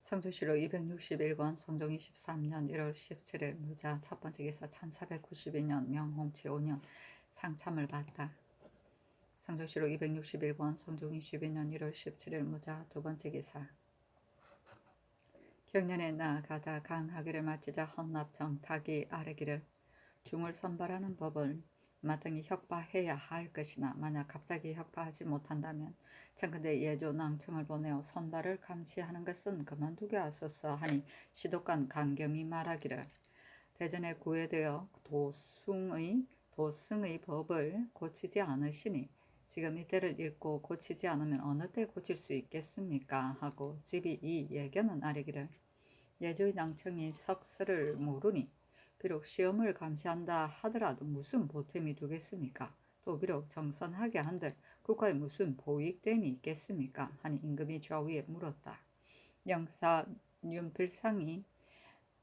성조실록 261권 성종 23년 1월 17일 무자 첫번째 기사 1492년 명홍치 5년 상참을 받다. 성조실록 261권 성종 22년 1월 17일 무자 두번째 기사 경년에 나아가다 강하기를 마치자 헌납정 닭이 아뢰기를 중을 선발하는 법을 마땅히 혁파해야 할 것이나 만약 갑자기 혁파하지 못한다면 청컨대 예조 낭청을 보내어 선발을 감시하는 것은 그만두게 하소서 하니 시독관 강겸이 말하기를 대전에 구해되어 도승의 법을 고치지 않으시니 지금 이때를 읽고 고치지 않으면 어느 때 고칠 수 있겠습니까 하고 집이 이 예견은 아뢰기를 예조의 낭청이 석설을 모르니 비록 시험을 감시한다 하더라도 무슨 보탬이 되겠습니까? 또 비록 정선하게 한들 국가에 무슨 보익됨이 있겠습니까? 하니 임금이 좌우에 물었다. 영사 윤필상이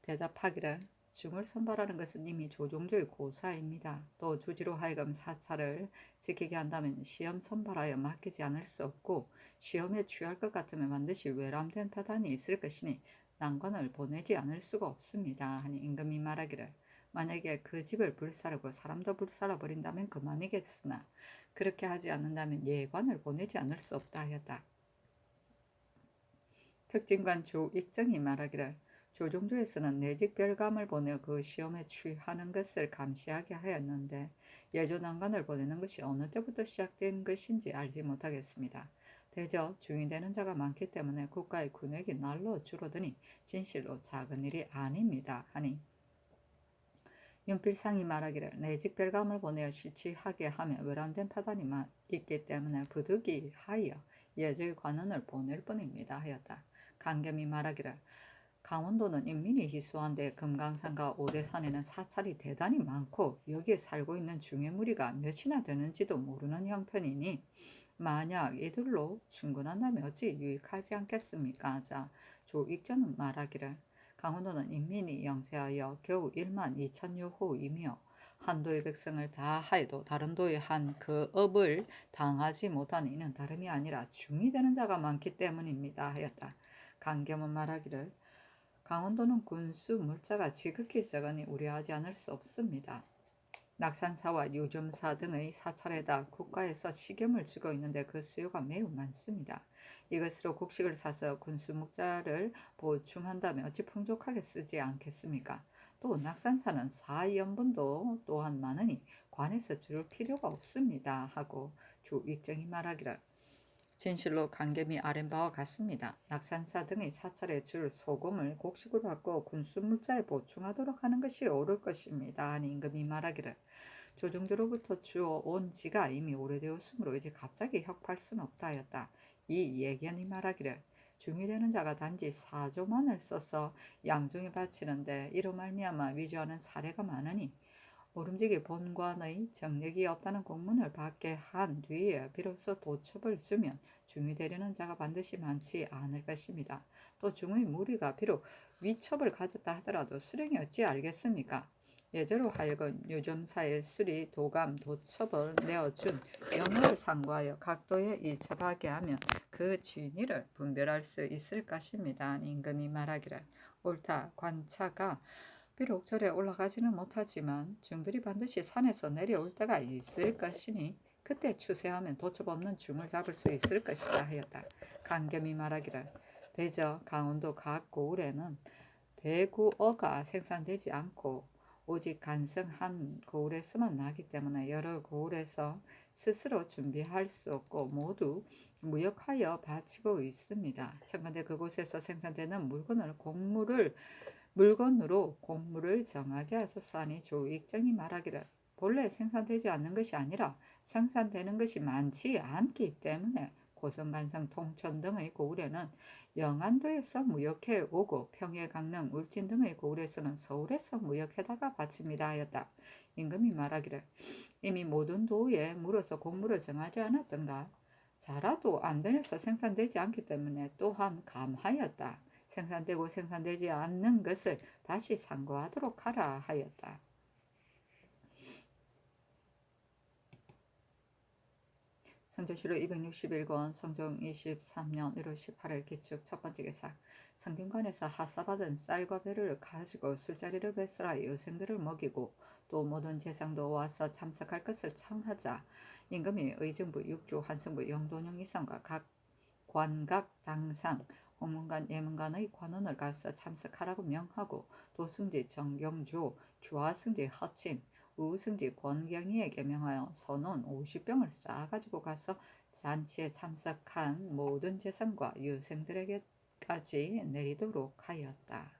대답하기를 중을 선발하는 것은 이미 조종조의 고사입니다. 또 주지로 하여금 사찰을 지키게 한다면 시험 선발하여 맡기지 않을 수 없고 시험에 취할 것 같으면 반드시 외람된 파단이 있을 것이니 난관을 보내지 않을 수가 없습니다. 하니 임금이 말하기를 만약에 그 집을 불사르고 사람도 불살라버린다면 그만이겠으나 그렇게 하지 않는다면 예관을 보내지 않을 수 없다 하였다. 특징관 조익정이 말하기를 조종조에서는 내직별감을 보내 그 시험에 취하는 것을 감시하게 하였는데 예조난관을 보내는 것이 어느 때부터 시작된 것인지 알지 못하겠습니다. 대저 중인되는 자가 많기 때문에 국가의 군액이 날로 줄어드니 진실로 작은 일이 아닙니다. 하니 윤필상이 말하기를 내직별감을 보내어 시취하게 하면 외람된 파단이 있기 때문에 부득이 하여 예조의 관원을 보낼 뿐입니다 하였다. 강겸이 말하기를 강원도는 인민이 희소한데 금강산과 오대산에는 사찰이 대단히 많고 여기에 살고 있는 중의 무리가 몇이나 되는지도 모르는 형편이니 만약 이들로 충분한다면 어찌 유익하지 않겠습니까? 하자 조익전은 말하기를 강원도는 인민이 영세하여 겨우 1만 2천여 호이며 한도의 백성을 다 하여도 다른 도의 한 그 업을 당하지 못하는 이는 다름이 아니라 중이 되는 자가 많기 때문입니다 하였다. 강겸은 말하기를 강원도는 군수 물자가 지극히 적으니 우려하지 않을 수 없습니다. 낙산사와 유점사 등의 사찰에다 국가에서 식염을 주고 있는데 그 수요가 매우 많습니다. 이것으로 곡식을 사서 군수 묵자를 보충한다면 어찌 풍족하게 쓰지 않겠습니까? 또 낙산사는 사연분도 또한 많으니 관에서 줄 필요가 없습니다 하고 조익정이 말하기를 진실로 강겸이 아랜 바와 같습니다. 낙산사 등의 사찰에 줄 소금을 곡식으로 바꿔 군수물자에 보충하도록 하는 것이 옳을 것입니다. 하니 임금이 말하기를 조정조로부터 주어온 지가 이미 오래되었으므로 이제 갑자기 혁파할 수는 없다 하였다. 이 예견이 말하기를 중이 되는 자가 단지 4조만을 써서 양중에 바치는데 이로 말미암아 위조하는 사례가 많으니 모름지기 본관의 정력이 없다는 공문을 받게 한 뒤에 비로소 도첩을 주면 중이 되려는 자가 반드시 많지 않을 것입니다. 또 중의 무리가 비록 위첩을 가졌다 하더라도 수령이 어찌 알겠습니까? 예저로 하여금 유점사의 수리, 도감, 도첩을 내어준 명을 상고하여 각도에 일첩하게 하면 그 진위를 분별할 수 있을 것입니다. 임금이 말하기를 옳다. 관차가 비록 절에 올라가지는 못하지만 중들이 반드시 산에서 내려올 때가 있을 것이니 그때 추세하면 도첩 없는 중을 잡을 수 있을 것이다 하였다. 강겸이 말하기를 대저 강원도 각 고을에는 대구어가 생산되지 않고 오직 간성한 고을에서만 나기 때문에 여러 고을에서 스스로 준비할 수 없고 모두 무역하여 바치고 있습니다. 청컨대 그곳에서 생산되는 물건으로 곡물을 정하게 하소서 하니 조익정이 말하기를 본래 생산되지 않는 것이 아니라 생산되는 것이 많지 않기 때문에 고성, 간성, 통천 등의 고을에는 영안도에서 무역해 오고 평해, 강릉, 울진 등의 고을에서는 서울에서 무역해다가 바칩니다 하였다. 임금이 말하기를 이미 모든 도에 물어서 곡물을 정하지 않았던가? 자라도 안변에서 생산되지 않기 때문에 또한 감하였다. 생산되고 생산되지 않는 것을 다시 상고하도록 하라 하였다. 성조실록 261권 성종 23년 1월 18일 기축 첫 번째 기사. 성균관에서 하사받은 쌀과 배를 가지고 술자리를 베풀어 유생들을 먹이고 또 모든 재상도 와서 참석할 것을 청하자 임금이 의정부, 육주, 한성부, 영도령 이상과 각 관각 당상, 홍문관, 예문관의 관원을 가서 참석하라고 명하고 도승지 정경조, 주하승지 허침, 우승지 권경희에게 명하여 선원 50병을 싸가지고 가서 잔치에 참석한 모든 재상과 유생들에게까지 내리도록 하였다.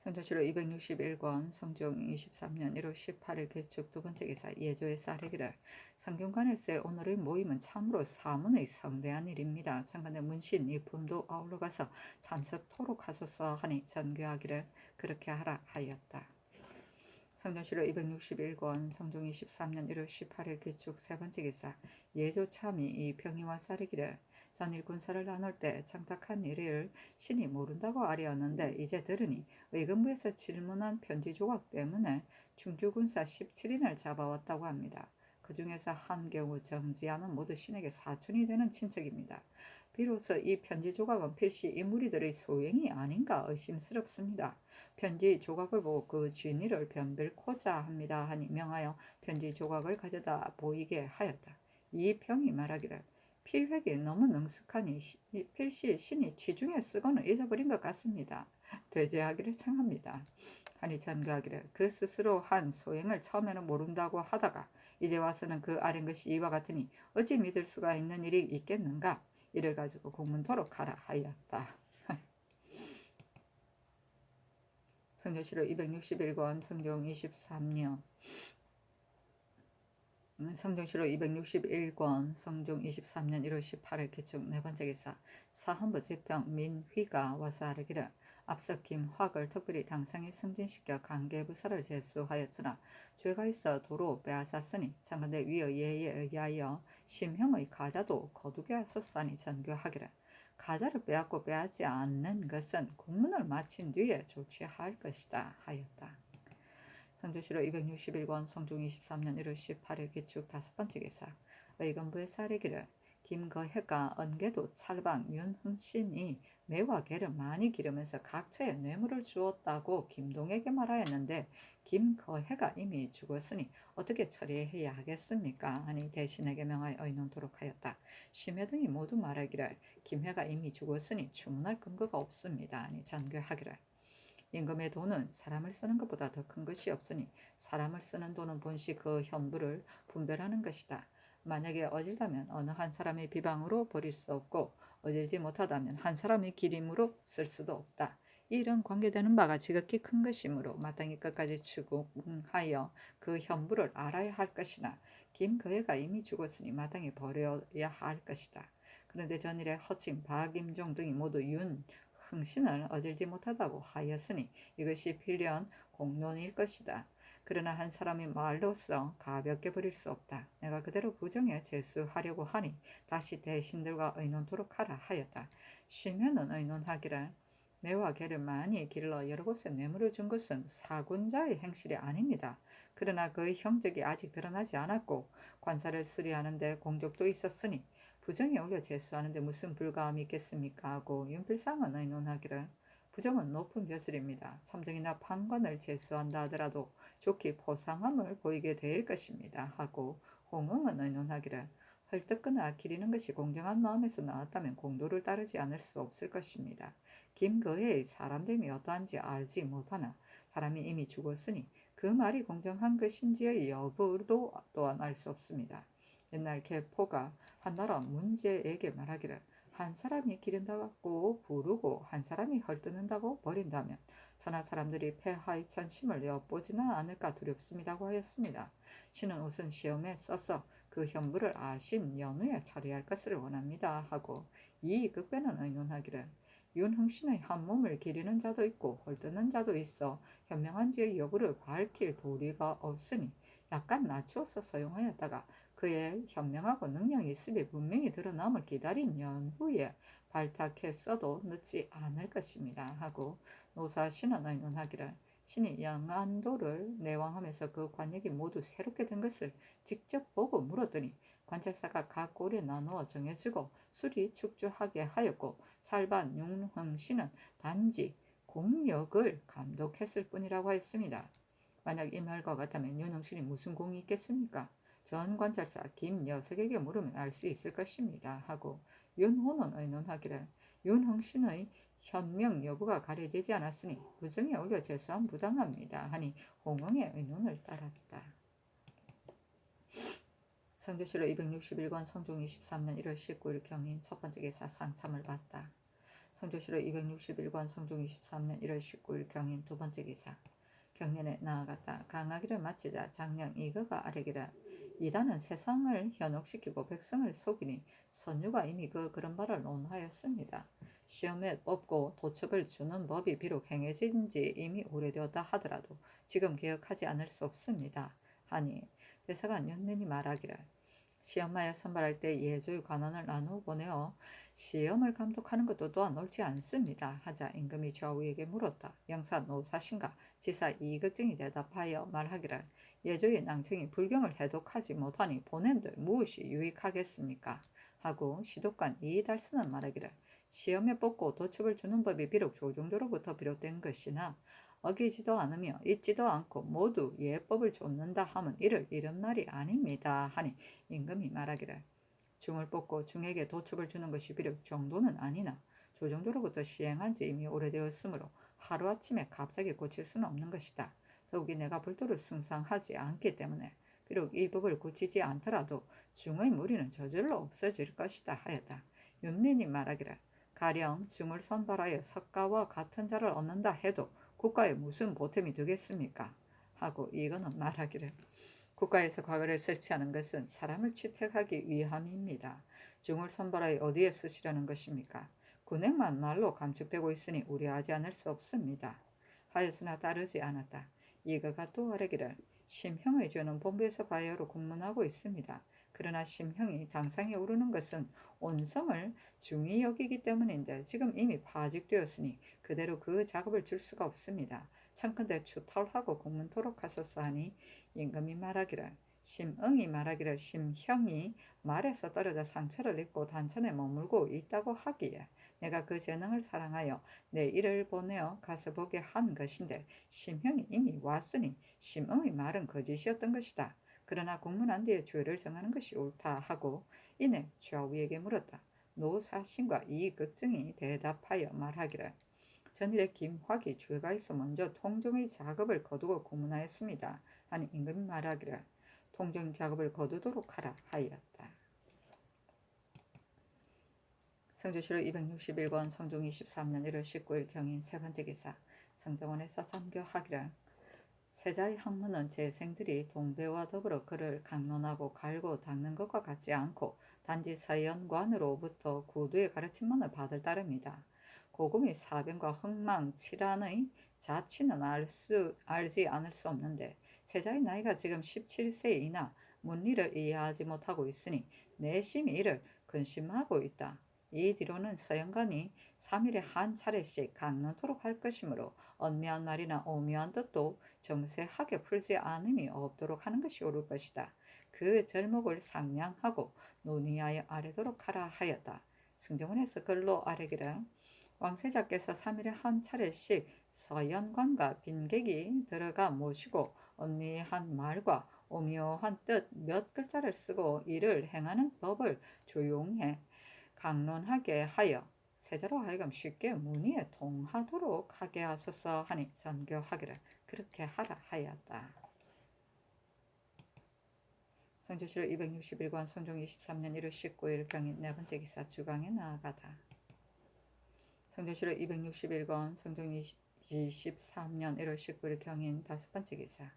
성조실록 261권 성종 23년 1월 18일 개축 두 번째 기사. 예조에서 아뢰기를 성균관에서의 오늘의 모임은 참으로 사문의 성대한 일입니다. 장관의 문신 이품도 아울러 가서 참석토록 하소서 하니 전교하기를 그렇게 하라 하였다. 성전실록 261권 성종 23년 1월 18일 기축 세 번째 기사. 예조참이 이 병이와 사리기를 전일 군사를 나눌 때 청탁한 일을 신이 모른다고 아뢰었는데 이제 들으니 의금부에서 질문한 편지 조각 때문에 충주군사 17인을 잡아왔다고 합니다. 그 중에서 한 경우 정지하는 모두 신에게 사촌이 되는 친척입니다. 비로소 이 편지 조각은 필시 이 무리들의 소행이 아닌가 의심스럽습니다. 편지 조각을 보고 그 진위를 변별코자 합니다 하니 명하여 편지 조각을 가져다 보이게 하였다. 이 병이 말하기를 필획이 너무 능숙하니 필시 신이 취중에 쓰고는 잊어버린 것 같습니다. 되제하기를 청합니다. 하니 전교하기를 그 스스로 한 소행을 처음에는 모른다고 하다가 이제 와서는 그 아는 것이 이와 같으니 어찌 믿을 수가 있는 일이 있겠는가. 이를 가지고 공문토록 하라 하였다. 성조실록 261권 성종 23년 성종실록 261권 성종 23년 1월 18일 기축 네 번째 기사. 사헌부 지평 민휘가 와서 아뢰기를 앞서 김확을 특별히 당상에 승진시켜 관계부사를 제수하였으나 죄가 있어 도로 빼앗았으니 장관대 위의 예에 의하여 심형의 가자도 거두게 하소서니 전교하기를 가자를 빼앗고 빼앗지 않는 것은 국문을 마친 뒤에 조치할 것이다 하였다. 성조실록 261권 성종 23년 1월 18일 기축 다섯 번째 기사. 의금부의 사례기를 김거해가 언개도 찰방 윤흥신이 매와 개를 많이 기르면서 각처에 뇌물을 주었다고 김동에게 말하였는데 김거해가 이미 죽었으니 어떻게 처리해야 하겠습니까? 아니 대신에게 명하여 의논토록 하였다. 심여 등이 모두 말하기를 김해가 이미 죽었으니 추문할 근거가 없습니다. 아니 전교하기를 임금의 돈은 사람을 쓰는 것보다 더 큰 것이 없으니 사람을 쓰는 돈은 본시 그 현부를 분별하는 것이다. 만약에 어질다면 어느 한 사람의 비방으로 버릴 수 없고 어질지 못하다면 한 사람의 기림으로 쓸 수도 없다. 이런 관계되는 바가 지극히 큰 것이므로 마땅히 끝까지 추궁하여 그 현부를 알아야 할 것이나 김거해가 이미 죽었으니 마땅히 버려야 할 것이다. 그런데 전일에 허칭, 박임종 등이 모두 흥신을 어질지 못하다고 하였으니 이것이 필연 공론일 것이다. 그러나 한 사람이 말로써 가볍게 버릴 수 없다. 내가 그대로 부정해 제수하려고 하니 다시 대신들과 의논토록 하라 하였다. 쉬면은 의논하기를 매와 개를 많이 길러 여러 곳에 뇌물을 준 것은 사군자의 행실이 아닙니다. 그러나 그의 형적이 아직 드러나지 않았고 관사를 수리하는데 공적도 있었으니 부정에 올려 제수하는데 무슨 불가함이 있겠습니까? 하고 윤필상은 의논하기를 부정은 높은 벼슬입니다. 참정이나 판관을 제수한다 하더라도 좋게 포상함을 보이게 될 것입니다. 하고 홍응은 의논하기를 헐뜯거나 기리는 것이 공정한 마음에서 나왔다면 공도를 따르지 않을 수 없을 것입니다. 김거해의 사람됨이 어떠한지 알지 못하나 사람이 이미 죽었으니 그 말이 공정한 것인지의 여부도 또한 알 수 없습니다. 옛날 개포가 한나라 문제에게 말하기를 한 사람이 기른다고 부르고 한 사람이 헐뜯는다고 버린다면 천하 사람들이 폐하이천심을 엿보지는 않을까 두렵습니다고 하였습니다. 신은 우선 시험에 써서 그 현부를 아신 연후에 처리할 것을 원합니다 하고 이 극배는 의논하기를 윤흥신의 한 몸을 기리는 자도 있고 헐뜯는 자도 있어 현명한지의 여부를 밝힐 도리가 없으니 약간 낮추어서 사용하였다가 그의 현명하고 능력이 있음이 분명히 드러남을 기다린 연후에 발탁했어도 늦지 않을 것입니다 하고 노사신은 의논하기를 신이 영안도를 내왕하면서 그 관역이 모두 새롭게 된 것을 직접 보고 물었더니 관찰사가 각 골에 나누어 정해지고 수리 축조하게 하였고 찰반 윤흥씨는 단지 공력을 감독했을 뿐이라고 했습니다. 만약 이 말과 같다면 윤흥신이 무슨 공이 있겠습니까? 전 관찰사 김여석에게 물으면 알 수 있을 것입니다. 하고 윤호는 의논하기를 윤흥신의 현명 여부가 가려지지 않았으니 부정에 올려 재수한 부당합니다. 하니 홍응의 의논을 따랐다. 성조실로 261권 성종 23년 1월 19일 경인 첫 번째 기사 상참을 받다. 성조실로 261권 성종 23년 1월 19일 경인 두 번째 기사 경년에 나아갔다. 강하기를 마치자 장령 이거가 아래기를 이단은 세상을 현혹시키고 백성을 속이니 선유가 이미 그런 바를 논하였습니다. 시험에 뽑고 도첩을 주는 법이 비록 행해진 지 이미 오래되었다 하더라도 지금 개혁하지 않을 수 없습니다. 하니 대사관 연면이 말하기를 시험하여 선발할 때 예조의 관원을 나누어 보내어 시험을 감독하는 것도 또한 옳지 않습니다. 하자 임금이 좌우에게 물었다. 영사 노사신가 지사 이극증이 대답하여 말하기를 예조의 낭청이 불경을 해독하지 못하니 보낸들 무엇이 유익하겠습니까? 하고 시독관 이달스는 말하기를 시험에 뽑고 도첩을 주는 법이 비록 조정조로부터 비롯된 것이나 어기지도 않으며 잊지도 않고 모두 예법을 좇는다 하면 이를 이런 말이 아닙니다. 하니 임금이 말하기를 중을 뽑고 중에게 도첩을 주는 것이 비록 정도는 아니나 조정조로부터 시행한 지 이미 오래되었으므로 하루아침에 갑자기 고칠 수는 없는 것이다. 더욱이 내가 불도를 숭상하지 않기 때문에 비록 이 법을 고치지 않더라도 중의 무리는 저절로 없어질 것이다 하였다. 윤민이 말하기를 가령 중을 선발하여 석가와 같은 자를 얻는다 해도 국가에 무슨 보탬이 되겠습니까? 하고 이거는 말하기를 국가에서 과거를 설치하는 것은 사람을 채택하기 위함입니다. 중을 선발하여 어디에 쓰시려는 것입니까? 군행만 말로 감축되고 있으니 우려하지 않을 수 없습니다. 하였으나 따르지 않았다. 이거가 또 아뢰기를 심형의 죄는 본부에서 바야흐로 공문하고 있습니다. 그러나 심형이 당상에 오르는 것은 온성을 중히 여기기 때문인데 지금 이미 파직되었으니 그대로 그 작업을 줄 수가 없습니다. 청컨대 추털하고 공문토록 하소서 하니 임금이 말하기를 심응이 말하기를 심형이 말에서 떨어져 상처를 입고 단천에 머물고 있다고 하기에 내가 그 재능을 사랑하여 내 일을 보내어 가서 보게 한 것인데 심형이 이미 왔으니 심응의 말은 거짓이었던 것이다. 그러나 공문한 뒤에 죄를 정하는 것이 옳다 하고 이내 좌우에게 물었다. 노사신과 이극증이 대답하여 말하기를 전일에 김확이 죄가 있어 먼저 통정의 작업을 거두고 고문하였습니다. 하니 임금이 말하기를 통정 작업을 거두도록 하라 하였다. 성조실록 261권 성종 23년 1월 19일 경인 세 번째 기사 성정원에서 전교하기를 세자의 학문은 재생들이 동배와 더불어 그를 강론하고 갈고 닦는 것과 같지 않고 단지 서연관으로부터 구두의 가르침만을 받을 따름이다. 고금의 사변과 흥망칠안의 자취는 알지 않을 수 없는데 세자의 나이가 지금 17세이나 문리를 이해하지 못하고 있으니 내심이 이를 근심하고 있다. 이 뒤로는 서연관이 3일에 한 차례씩 강론토록 할 것이므로 언미한 말이나 오묘한 뜻도 정세하게 풀지 않음이 없도록 하는 것이 옳을 것이다. 그 절목을 상냥하고 논의하여 아뢰도록 하라 하였다. 승정원에서 글로 아뢰기를 왕세자께서 3일에 한 차례씩 서연관과 빈객이 들어가 모시고 언미한 말과 오묘한 뜻 몇 글자를 쓰고 이를 행하는 법을 조용해 강론하게 하여 세자로 하여금 쉽게 문의에 통하도록 하게 하소서 하니 전교하기를 그렇게 하라 하였다. 성조실록 261권 성종 23년 1월 19일 경인 네 번째 기사 주강에 나아가다. 성조실록 261권 성종 23년 1월 19일 경인 다섯 번째 기사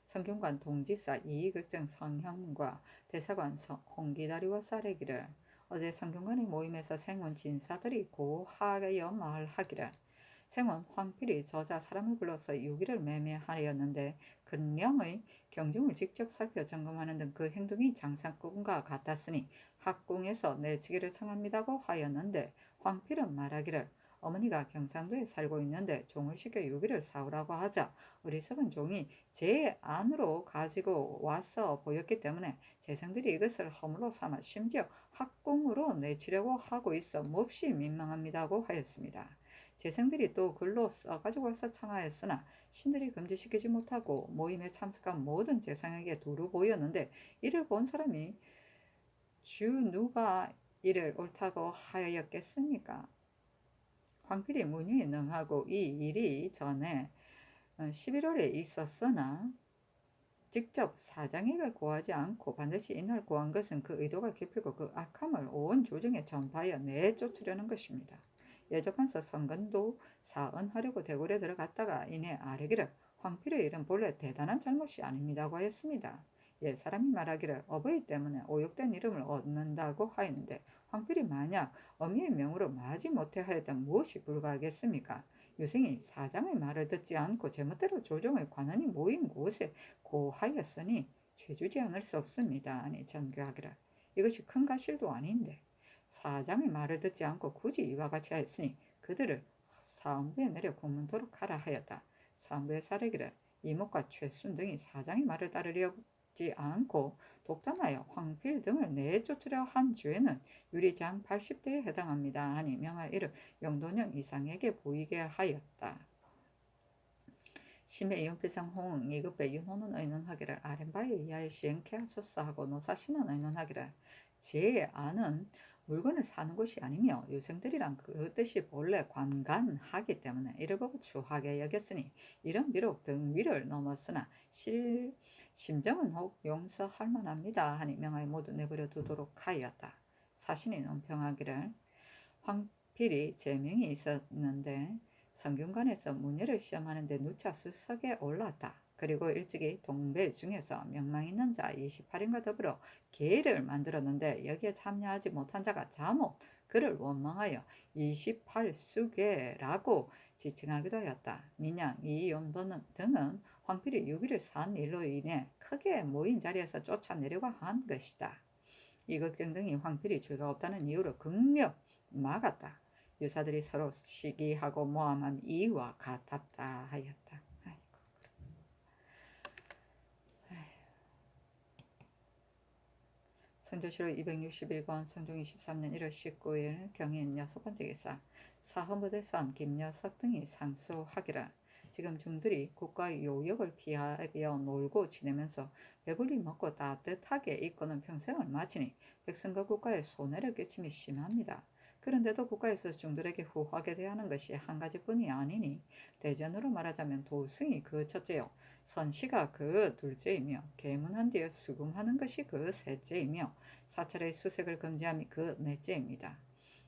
성균관 동지사 이익극정 성형과 대사관 홍기다리와 쌀에기를 어제 성균관의 모임에서 생원 진사들이 고하여 말하기를 생원 황필이 저자 사람을 불러서 유기를 매매하였는데 근령의 경중을 직접 살펴 점검하는 등 그 행동이 장사꾼과 같았으니 학궁에서 내치기를 청합니다고 하였는데 황필은 말하기를 어머니가 경상도에 살고 있는데 종을 시켜 유기를 사오라고 하자 어리석은 종이 제 안으로 가지고 와서 보였기 때문에 재상들이 이것을 허물로 삼아 심지어 학궁으로 내치려고 하고 있어 몹시 민망합니다고 하였습니다. 재상들이 또 글로 써가지고 와서 청하였으나 신들이 금지시키지 못하고 모임에 참석한 모든 재상에게 두루 보였는데 이를 본 사람이 주 누가 이를 옳다고 하였겠습니까? 황필이 문의에 능하고 이 일이 전에 11월에 있었으나 직접 사장에게 구하지 않고 반드시 이날 구한 것은 그 의도가 깊고 그 악함을 온 조정에 전파하여 내쫓으려는 것입니다. 예조판서 성근도 사언하려고 대궐에 들어갔다가 이내 아뢰기를 황필의 일은 본래 대단한 잘못이 아닙니다고 하였습니다. 예, 사람이 말하기를 어버이 때문에 오욕된 이름을 얻는다고 하였는데 황필이 만약 어미의 명으로 마지 못해 하였다면 무엇이 불가하겠습니까? 유생이 사장의 말을 듣지 않고 제멋대로 조정의 관원이 모인 곳에 고하였으니 죄주지 않을 수 없습니다. 아니 전교하기라. 이것이 큰 가실도 아닌데 사장의 말을 듣지 않고 굳이 이와 같이 하였으니 그들을 사무부에 내려 공문토록 하라 하였다. 사무부에 사례기를 이목과 최순 등이 사장의 말을 따르려지 않고 독단하여 황필 등을 내쫓으려 한 죄는 유리장 80대에 해당합니다. 하니 명하 이를 영도령 이상에게 보이게 하였다. 심해 연필상 홍응 이급배 윤호는 의논하기를 아랫바에 의하여 시행케 하소서 하고 노사신은 의논하기를 제 안은 물건을 사는 곳이 아니며 유생들이란 그 뜻이 본래 관간하기 때문에 이를 보고 추하게 여겼으니 이런 비록 등위를 넘었으나 심정은 혹 용서할 만합니다 하니 명하에 모두 내버려 두도록 하였다. 사신이 논평하기를 황필이 제명이 있었는데 성균관에서 문예를 시험하는데 누차 수석에 올랐다. 그리고 일찍이 동배 중에서 명망 있는 자 28인과 더불어 계를 만들었는데 여기에 참여하지 못한 자가 자못 그를 원망하여 28수계라고 지칭하기도 하였다. 민양 이연번 등은 황필이 6일을 산 일로 인해 크게 모인 자리에서 쫓아내려고 한 것이다. 이극정 등이 황필이 죄가 없다는 이유로 극력 막았다. 유사들이 서로 시기하고 모함한 이와 같았다 하였다. 성조실록 261권 성종 23년 1월 19일 경인 6번째 기사 사헌부대선 김여석 등이 상소하기를 지금 중들이 국가 요역을 피하여 놀고 지내면서 배불리 먹고 따뜻하게 입고는 평생을 마치니 백성과 국가에 손해를 끼침이 심합니다. 그런데도 국가에서 중들에게 후하게 대하는 것이 한 가지뿐이 아니니 대전으로 말하자면 도승이 그 첫째요 선시가 그 둘째이며 계문한 뒤에 수금하는 것이 그 셋째이며 사찰의 수색을 금지함이 그 넷째입니다.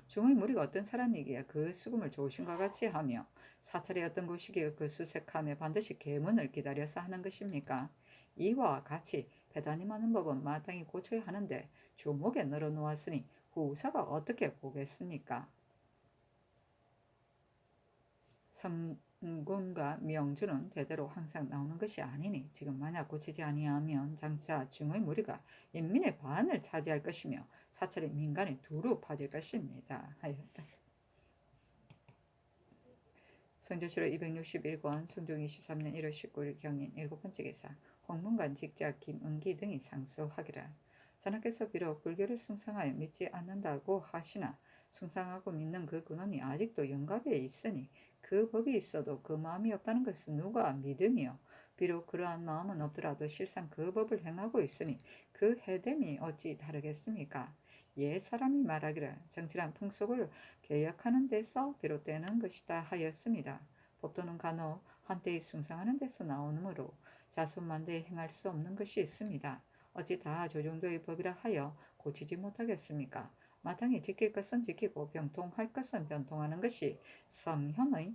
중의 무리가 어떤 사람이기에 그 수금을 조신과 같이 하며 사찰이 어떤 곳이기에 그 수색함에 반드시 계문을 기다려서 하는 것입니까? 이와 같이 배단임하는 법은 마땅히 고쳐야 하는데 주목에 늘어놓았으니 후사가 어떻게 보겠습니까? 성군과 명주는 대대로 항상 나오는 것이 아니니 지금 만약 고치지 아니하면 장차 중의 무리가 인민의 반을 차지할 것이며 사찰이 민간에 두루 퍼질 것입니다. 하였다. 성조실록 261권 성종 23년 1월 19일 경인 7번째 기사 홍문관 직자 김은기 등이 상소하기를 전하께서 비록 불교를 숭상하여 믿지 않는다고 하시나 숭상하고 믿는 그 근원이 아직도 영갑에 있으니 그 법이 있어도 그 마음이 없다는 것은 누가 믿으며 비록 그러한 마음은 없더라도 실상 그 법을 행하고 있으니 그 해됨이 어찌 다르겠습니까? 옛 사람이 말하기를 정치란 풍속을 개혁하는 데서 비롯되는 것이다 하였습니다. 법도는 간혹 한때의 숭상하는 데서 나오므로 자손만대에 행할 수 없는 것이 있습니다. 어찌 다 조정도의 법이라 하여 고치지 못하겠습니까? 마땅히 지킬 것은 지키고 병통할 것은 병통하는 것이 성현의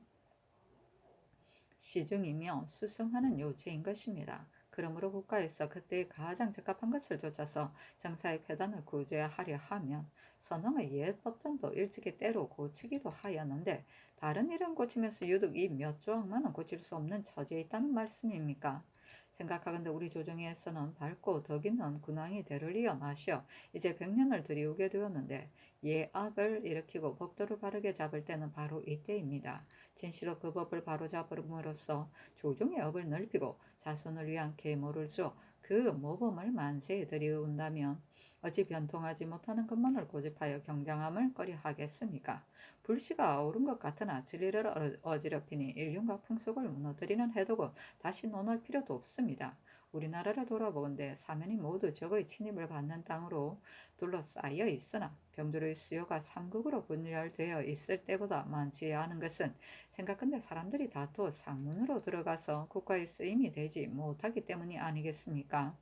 시중이며 수성하는 요체인 것입니다. 그러므로 국가에서 그때 가장 적합한 것을 쫓아서 정사의 폐단을 구제하려 하면 선왕의 옛 법전도 일찍이 때로 고치기도 하였는데 다른 일은 고치면서 유독 이 몇 조항만은 고칠 수 없는 처지에 있다는 말씀입니까? 생각하건대 우리 조정에서는 밝고 덕 있는 군왕이 대를 이어 나시어 이제 100년을 들이우게 되었는데 예악을 일으키고 법도를 바르게 잡을 때는 바로 이때입니다. 진시로 그 법을 바로잡음으로써 조정의 업을 넓히고 자손을 위한 계모를 주어 그 모범을 만세에 들이운다면 어찌 변통하지 못하는 것만을 고집하여 경장함을 꺼려하겠습니까? 불씨가 오른 것 같으나 진리를 어지럽히니 인륜과 풍속을 무너뜨리는 해독은 다시 논할 필요도 없습니다. 우리나라를 돌아보건대 사면이 모두 적의 침입을 받는 땅으로 둘러싸여 있으나 병들의 수요가 삼국으로 분열되어 있을 때보다 많지 않은 것은 생각건대 사람들이 다투어 상문으로 들어가서 국가의 쓰임이 되지 못하기 때문이 아니겠습니까?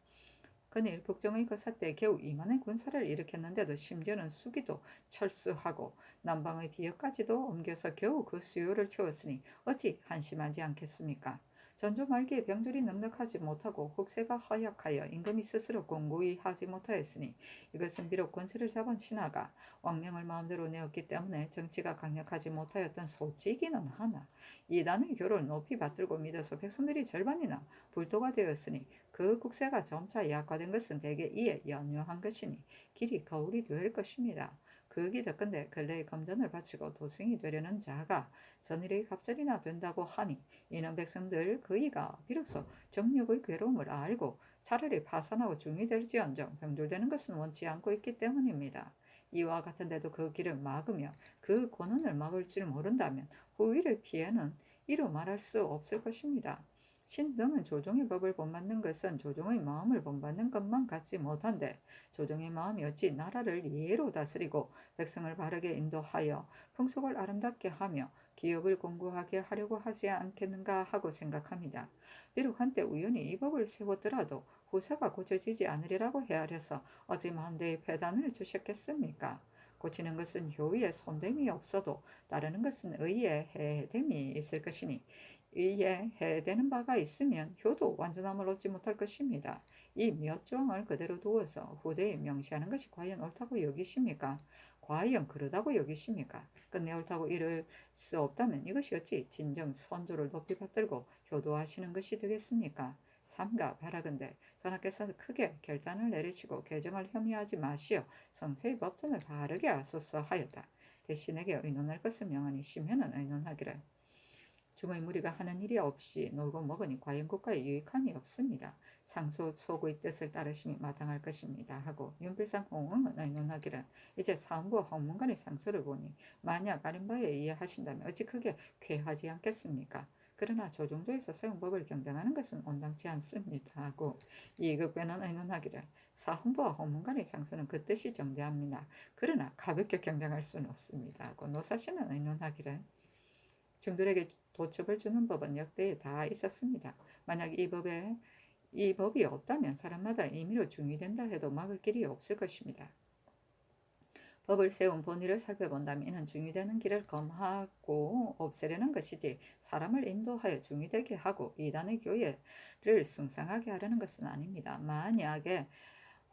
그는 북정의 거사 때 겨우 2만의 군사를 일으켰는데도 심지어는 수기도 철수하고 남방의 비역까지도 옮겨서 겨우 그 수요를 채웠으니 어찌 한심하지 않겠습니까? 전조 말기에 병들이 넉넉하지 못하고 국세가 허약하여 임금이 스스로 공고히 하지 못하였으니 이것은 비록 권세를 잡은 신하가 왕명을 마음대로 내었기 때문에 정치가 강력하지 못하였던 소치이기는 하나 이단의 교를 높이 받들고 믿어서 백성들이 절반이나 불도가 되었으니 그 국세가 점차 약화된 것은 대개 이에 연유한 것이니 길이 거울이 될 것입니다. 그기 덕건대 근래의 검전을 바치고 도승이 되려는 자가 전일의 갑절이나 된다고 하니 이는 백성들 그이가 비로소 정욕의 괴로움을 알고 차라리 파산하고 중이 될지언정 병들되는 것은 원치 않고 있기 때문입니다. 이와 같은데도 그 길을 막으며 그 권한을 막을 줄 모른다면 후일의 피해는 이루 말할 수 없을 것입니다. 신등은 조정의 법을 본받는 것은 조정의 마음을 본받는 것만 같지 못한데 조정의 마음이 어찌 나라를 예로 다스리고 백성을 바르게 인도하여 풍속을 아름답게 하며 기업을 공고하게 하려고 하지 않겠는가 하고 생각합니다. 비록 한때 우연히 이 법을 세웠더라도 후사가 고쳐지지 않으리라고 헤아려서 어찌만대의 폐단을 주셨겠습니까? 고치는 것은 효의에 손됨이 없어도 따르는 것은 의에 해됨이 있을 것이니 이에 해되는 바가 있으면 효도 완전함을 얻지 못할 것입니다. 이 몇 조항을 그대로 두어서 후대에 명시하는 것이 과연 옳다고 여기십니까? 과연 그러다고 여기십니까? 끝내 옳다고 이를 수 없다면 이것이 어찌 진정 선조를 높이 받들고 효도하시는 것이 되겠습니까? 삼가 바라건대 전하께서 크게 결단을 내리시고 개정을 혐의하지 마시어 성세의 법전을 바르게 하소서 하였다. 대신에게 의논할 것을 명하니 심현은 의논하기를 중의 무리가 하는 일이 없이 놀고 먹으니 과연 국가에 유익함이 없습니다. 상소 소구의 뜻을 따르심이 마땅할 것입니다. 하고 윤필상 홍응은 의논하기를 이제 사헌부와 홍문관의 상소를 보니 만약 아린바에 의하신다면 어찌 크게 쾌하지 않겠습니까? 그러나 조종조에서 세운 법을 경쟁하는 것은 온당치 않습니다. 하고 이급배는 의논하기를 사헌부와 홍문관의 상소는 그 뜻이 정대합니다. 그러나 가볍게 경쟁할 수는 없습니다. 하고 노사시는 의논하기를 중들에게 도첩을 주는 법은 역대에 다 있었습니다. 만약 이 법이 없다면 사람마다 임의로 중의된다 해도 막을 길이 없을 것입니다. 법을 세운 본의를 살펴본다면 이는 중의되는 길을 검하고 없애려는 것이지 사람을 인도하여 중의되게 하고 이단의 교회를 숭상하게 하려는 것은 아닙니다. 만약에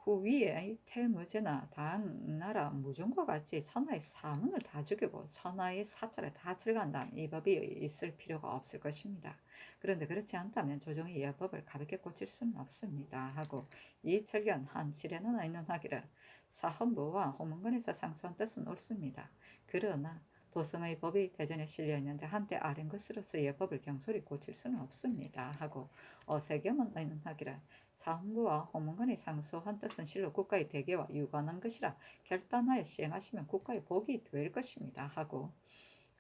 후위의 태무제나 당나라 무종과 같이 천하의 사문을 다 죽이고 천하의 사찰을 다 철거한다면 이 법이 있을 필요가 없을 것입니다. 그런데 그렇지 않다면 조정의 예법을 가볍게 고칠 수는 없습니다. 하고 이철견 한칠에는 의논하기를 사헌부와 호문관에서 상소한 뜻은 옳습니다. 그러나 도성의 법이 대전에 실려 있는데 한때 아른 것으로서 예법을 경솔히 고칠 수는 없습니다. 하고 어세겸은 의논하기를 사헌부와 호문관의 상소한 뜻은 실로 국가의 대계와 유관한 것이라 결단하여 시행하시면 국가의 복이 될 것입니다. 하고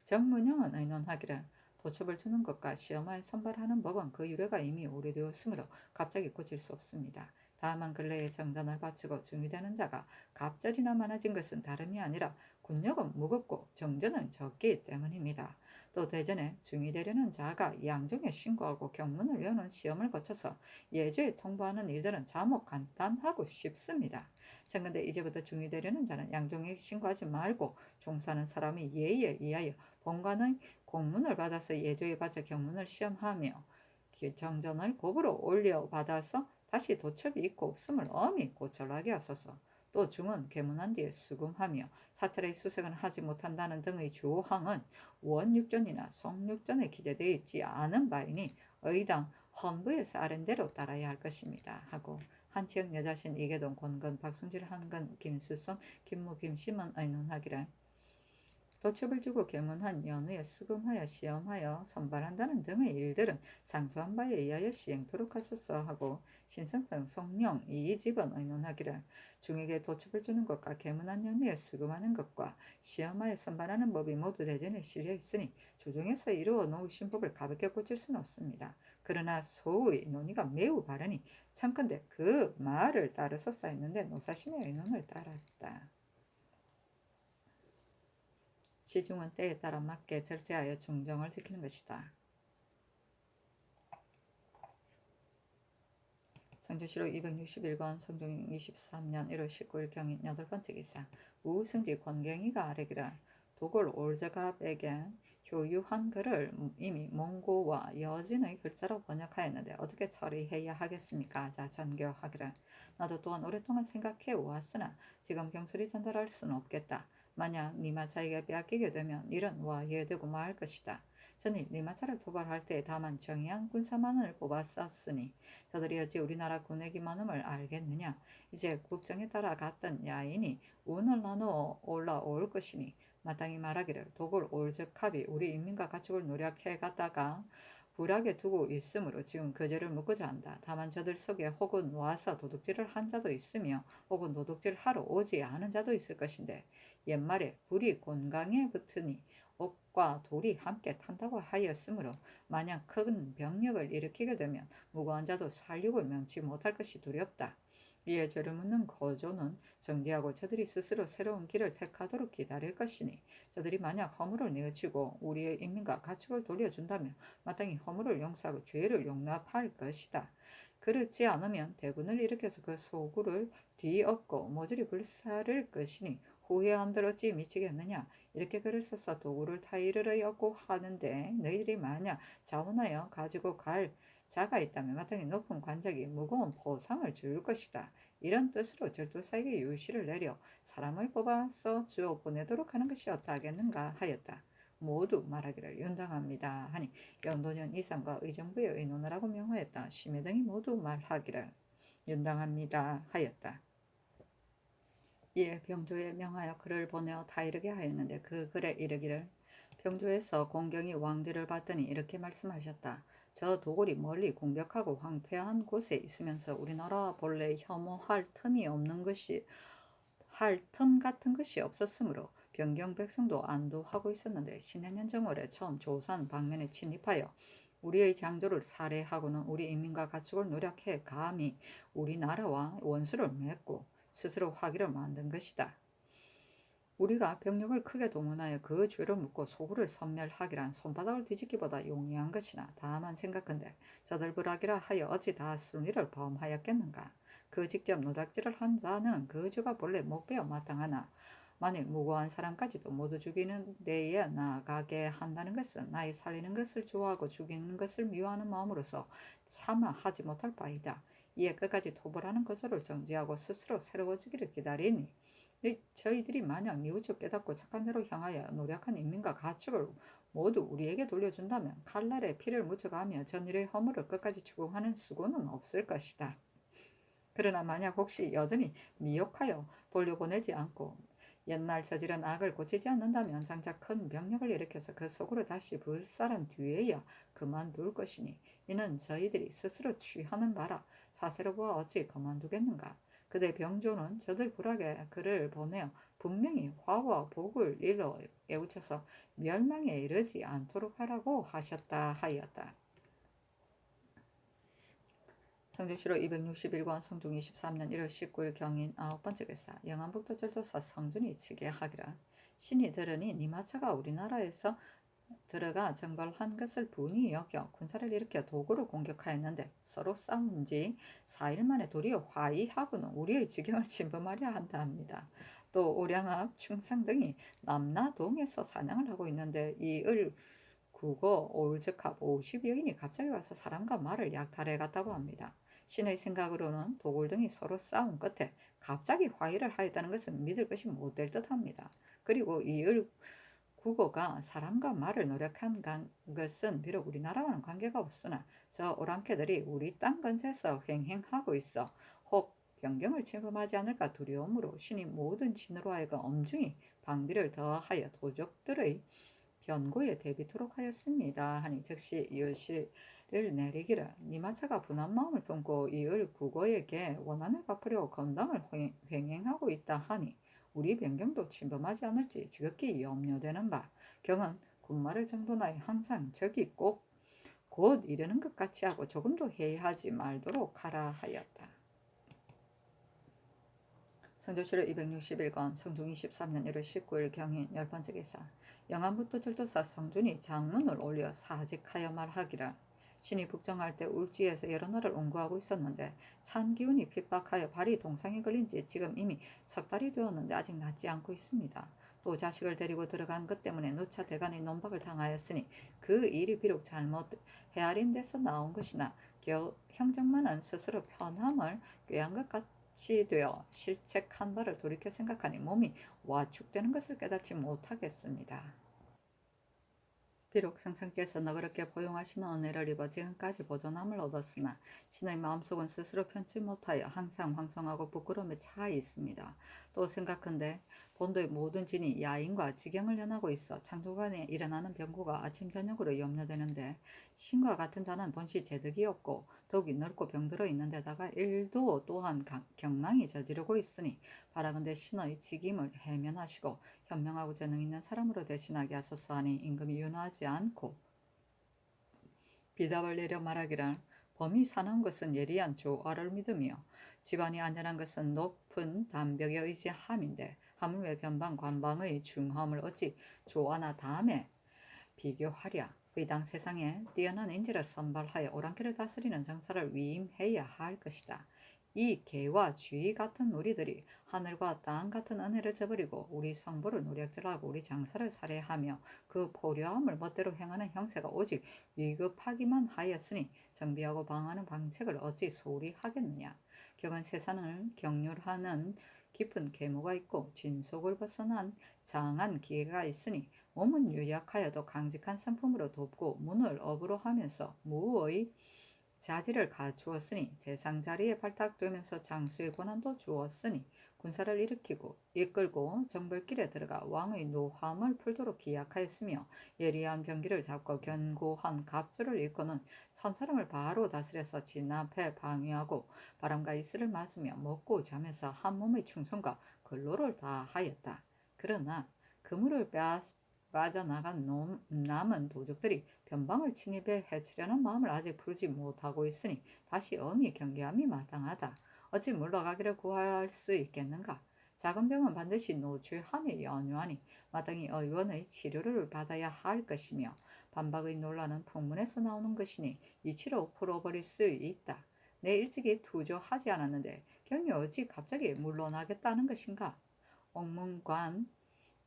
정문영은 의논하기를 도첩을 주는 것과 시험하여 선발하는 법은 그 유래가 이미 오래되었으므로 갑자기 고칠 수 없습니다. 다만 근래에 정전을 바치고 중의되는 자가 갑절이나 많아진 것은 다름이 아니라 군력은 무겁고 정전은 적기 때문입니다. 또 대전에 중의되려는 자가 양종에 신고하고 경문을 외우는 시험을 거쳐서 예조에 통보하는 일들은 자목 간단하고 쉽습니다. 청근대 이제부터 중의되려는 자는 양종에 신고하지 말고 종사하는 사람이 예의에 의하여 본관의 공문을 받아서 예조에 바쳐 경문을 시험하며 정전을 곱으로 올려받아서 다시 도첩이 있고 없음을 엄히 고찰하게 하소서. 또 중은 개문한 뒤에 수금하며 사찰의 수색은 하지 못한다는 등의 조항은 원육전이나 송육전에 기재되어 있지 않은 바이니 의당 헌부에서 아랜대로 따라야 할 것입니다. 하고 한치영 여자신 이계동 권건 박승질 한건 김수선 김무 김심은 의논하기를 도첩을 주고 계문한 연후에 수금하여 시험하여 선발한다는 등의 일들은 상소한 바에 의하여 시행토록 하소서 하고 신성성 성령 이 집은 의논하기를 중에게 도첩을 주는 것과 계문한 연후에 수금하는 것과 시험하여 선발하는 법이 모두 대전에 실려 있으니 조정에서 이루어 놓으신 법을 가볍게 고칠 수는 없습니다. 그러나 소의 논의가 매우 바르니 참건대 그 말을 따라서 쌓였는데 노사신의 의논을 따랐다. 시중은 때에 따라 맞게 절제하여 중정을 지키는 것이다. 성조실록 261권 성종 23년 1월 19일 경인 8번째 기사 우승지 권경이가 아뢰기를 도골 올저갑에게 효유한 글을 이미 몽고와 여진의 글자로 번역하였는데 어떻게 처리해야 하겠습니까? 자 전교하기를 나도 또한 오랫동안 생각해 왔으나 지금 경솔히 전달할 수는 없겠다. 만약 니마차에게 빼앗기게 되면 일은 와해되고 말 것이다. 전이 니마차를 도발할 때 다만 정의한 군사만을 뽑았었으니 저들이 어찌 우리나라 군의 기만음을 알겠느냐. 이제 국정에 따라 갔던 야인이 운을 나누어 올라올 것이니 마땅히 말하기를 도굴 올적합이 우리 인민과 가축을 노력해 갔다가 불하게 두고 있으므로 지금 그제를 묻고자 한다. 다만 저들 속에 혹은 와서 도둑질을 한 자도 있으며 혹은 도둑질 하러 오지 않은 자도 있을 것인데 옛말에 불이 곤강에 붙으니 옥과 돌이 함께 탄다고 하였으므로 만약 큰 병력을 일으키게 되면 무고한 자도 살육을 면치 못할 것이 두렵다. 이에 죄를 묻는 거조는 정지하고 저들이 스스로 새로운 길을 택하도록 기다릴 것이니 저들이 만약 허물을 내어치고 우리의 인민과 가축을 돌려준다면 마땅히 허물을 용서하고 죄를 용납할 것이다. 그렇지 않으면 대군을 일으켜서 그 소굴을 뒤엎고 모조리 불사를 것이니 후회한들 어찌 미치겠느냐. 이렇게 글을 써서 도구를 타이르려고 하는데 너희들이 만약 자원하여 가지고 갈 자가 있다면 마땅히 높은 관작이 무거운 포상을 줄 것이다. 이런 뜻으로 절도사에게 유시를 내려 사람을 뽑아서 주어 보내도록 하는 것이 어떠하겠는가 하였다. 모두 말하기를 윤당합니다 하니 연도년 이상과 의정부의 의논을 하고 명하였다. 심해 등이 모두 말하기를 윤당합니다 하였다. 이에 병조에 명하여 글을 보내어 타이르게 하였는데 그 글에 이르기를 병조에서 공경이 왕제를 받더니 이렇게 말씀하셨다. 저 도굴이 멀리 공격하고 황폐한 곳에 있으면서 우리나라 본래 혐오할 틈이 없는 것이 할 틈 같은 것이 없었으므로 변경 백성도 안도하고 있었는데 신해년 정월에 처음 조선 방면에 침입하여 우리의 장조를 살해하고는 우리 인민과 가축을 노력해 감히 우리나라와 원수를 맺고 스스로 화기를 만든 것이다. 우리가 병력을 크게 동원하여 그 죄를 묻고 소굴을 섬멸하기란 손바닥을 뒤집기보다 용이한 것이나 다만 생각한데 저들 불악이라 하여 어찌 다 순리를 범하였겠는가. 그 직접 노략질을 한 자는 그 죄가 본래 목배어 마땅하나 만일 무고한 사람까지도 모두 죽이는 데에 나가게 한다는 것은 나의 살리는 것을 좋아하고 죽이는 것을 미워하는 마음으로서 차마 하지 못할 바이다. 이에 끝까지 토벌하는 것을 정지하고 스스로 새로워지기를 기다리니 저희들이 만약 뉘우쳐 깨닫고 착한 대로 향하여 노력한 인민과 가축을 모두 우리에게 돌려준다면 칼날에 피를 묻혀가며 전일의 허물을 끝까지 추구하는 수고는 없을 것이다. 그러나 만약 혹시 여전히 미혹하여 돌려보내지 않고 옛날 저지른 악을 고치지 않는다면 장차 큰 병력을 일으켜서 그 속으로 다시 불살은 뒤에야 그만둘 것이니 이는 저희들이 스스로 취하는 바라 사세로 보아 어찌 그만두겠는가. 그대 병조는 저들 불악에 글을 보내어 분명히 화와 복을 일러 깨우쳐서 멸망에 이르지 않도록 하라고 하셨다 하였다. 성조실록 261권 성종 23년 1월 19일 경인 9번째 기사 영안북도 절도사 성준이 치게 하기라. 신이 들으니 니마차가 우리나라에서 들어가 정벌한 것을 분이 여겨 군사를 일으켜 도구로 공격하였는데 서로 싸운 지 4일 만에 도리어 화의하고는 우리의 지경을 침범하려 한다 합니다. 또 오량압, 충상 등이 남나동에서 사냥을 하고 있는데 이을 국어 올적합 50여인이 갑자기 와서 사람과 말을 약탈해 갔다고 합니다. 신의 생각으로는 도굴 등이 서로 싸운 끝에 갑자기 화의를 하였다는 것은 믿을 것이 못될 듯합니다. 그리고 이을 국어가 사람과 말을 노력한 것은 비록 우리나라와는 관계가 없으나 저 오랑캐들이 우리 땅 근처에서 횡행하고 있어 혹 변경을 침범하지 않을까 두려움으로 신이 모든 진으로 하여금 엄중히 방비를 더하여 도적들의 변고에 대비토록 하였습니다. 하니 즉시 유실을 내리기를 니마차가 분한 마음을 품고 이을 국어에게 원한을 갚으려고 건당을 횡행하고 있다 하니 우리 변경도 침범하지 않을지 지극히 염려되는 바 경은 군말을 정돈하여 항상 적이 곧 이르는 것 같이 하고 조금도 회의하지 말도록 하라 하였다. 성조실록 261권 성종 23년 1월 19일 경인 10번째 기사 영안부터 절도사 성준이 장문을 올려 사직하여 말하기를 신이 북정할 때 울지에서 여러 날을 운구하고 있었는데 찬 기운이 핍박하여 발이 동상에 걸린 지 지금 이미 석 달이 되었는데 아직 낫지 않고 있습니다. 또 자식을 데리고 들어간 것 때문에 누차 대간의 논박을 당하였으니 그 일이 비록 잘못 헤아린 데서 나온 것이나 형정만은 스스로 편함을 꾀한 것 같이 되어 실책한 바를 돌이켜 생각하니 몸이 와축되는 것을 깨닫지 못하겠습니다. 비록 성상께서 너그럽게 포용하시는 은혜를 입어 지금까지 보존함을 얻었으나 신의 마음속은 스스로 편치 못하여 항상 황송하고 부끄러움에 차 있습니다. 또 생각한데 본도의 모든 진이 야인과 지경을 연하고 있어 창조간에 일어나는 병고가 아침 저녁으로 염려되는데 신과 같은 자는 본시 재득이 없고 더욱이 넓고 병들어 있는 데다가 일도 또한 경망이 저지르고 있으니 바라건대 신의 직임을 해면하시고 현명하고 재능 있는 사람으로 대신하게 하소서 하니 임금이 윤호하지 않고 비답을 내려 말하기를 범이 사나운 것은 예리한 조화를 믿으며 집안이 안전한 것은 높은 담벽에 의지함인데 하물며 변방 관방의 중함을 어찌 조화나 담에 비교하랴. 의당 세상에 뛰어난 인재를 선발하여 오랑캐를 다스리는 장사를 위임해야 할 것이다. 이 개와 쥐 같은 우리들이 하늘과 땅 같은 은혜를 저버리고 우리 성부를 노략질하고 우리 장사를 살해하며 그 포효함을 멋대로 행하는 형세가 오직 위급하기만 하였으니 정비하고 방어하는 방책을 어찌 소홀히 하겠느냐. 격은 세상을 경률하는 깊은 계모가 있고 진속을 벗어난 장한 기회가 있으니 몸은 유약하여도 강직한 성품으로 돕고 문을 업으로 하면서 무의 자질을 갖추었으니 재상 자리에 발탁되면서 장수의 권한도 주었으니 군사를 일으키고 이끌고 정벌길에 들어가 왕의 노함을 풀도록 기약하였으며 예리한 병기를 잡고 견고한 갑주를 이끄는 천사람을 바로 다스려서 진압해 방위하고 바람과 이슬을 맞으며 먹고 자면서 한 몸의 충성과 근로를 다하였다. 그러나 그물을 빠져나간 남은 도적들이 변방을 침입해 해치려는 마음을 아직 풀지 못하고 있으니 다시 엄히 경계함이 마땅하다. 어찌 물러가기를 구할 수 있겠는가? 작은 병은 반드시 노출함에 연유하니 마땅히 의원의 치료를 받아야 할 것이며 반박의 논란은 풍문에서 나오는 것이니 이치로 풀어버릴 수 있다. 내 일찍이 투조하지 않았는데 경이 어찌 갑자기 물러나겠다는 것인가? 옥문관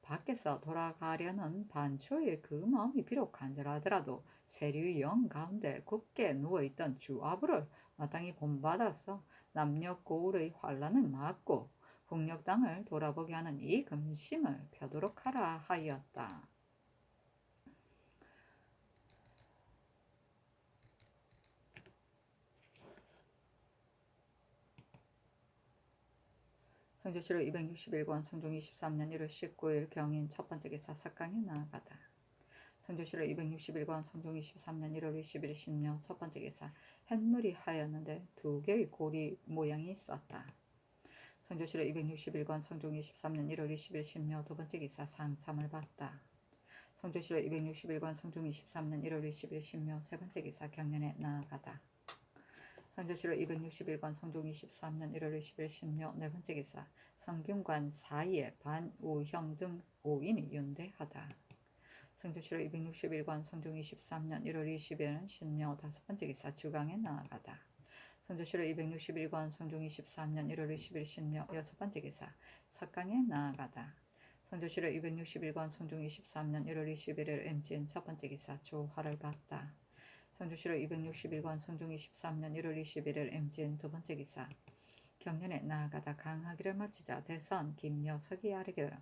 밖에서 돌아가려는 반초의 그 마음이 비록 간절하더라도 세류의 영 가운데 굳게 누워있던 주아부를 마땅히 본받아서 남녀 고울의 환란을 막고 북녘 땅을 돌아보게 하는 이 금심을 펴도록 하라 하였다. 성조실록 261권 성종 23년 1월 19일 경인 첫 번째 기사 삭강에 나아가다. 성조실록 261권 성종 23년 1월 20일 신묘 첫 번째 기사 햇물이 하였는데 두 개의 고리 모양이 있었다. 성조실록 261권 성종 23년 1월 20일 신묘 두 번째 기사 상참을 봤다. 성조실록 261권 성종 23년 1월 20일 신묘 세 번째 기사 경연에 나아가다. 성조실록 261권 성종 23년 1월 20일 신묘 네 번째 기사 성균관 사이에 반우형 등 5인이 연대하다. 성조실록 261권 성종 23년 1월 20일 신묘 다섯 번째 기사 주강에 나아가다. 성조실록 261권 성종 23년 1월 20일 신묘 여섯 번째 기사 석강에 나아가다. 성조실록 261권 성종 23년 1월 21일 임진 첫 번째 기사 조화를 봤다. 성조실록 261권 성종 23년 1월 21일 임진 두 번째 기사 경연에 나아가다 강하기를 마치자 대선 김여석이 아뢰기를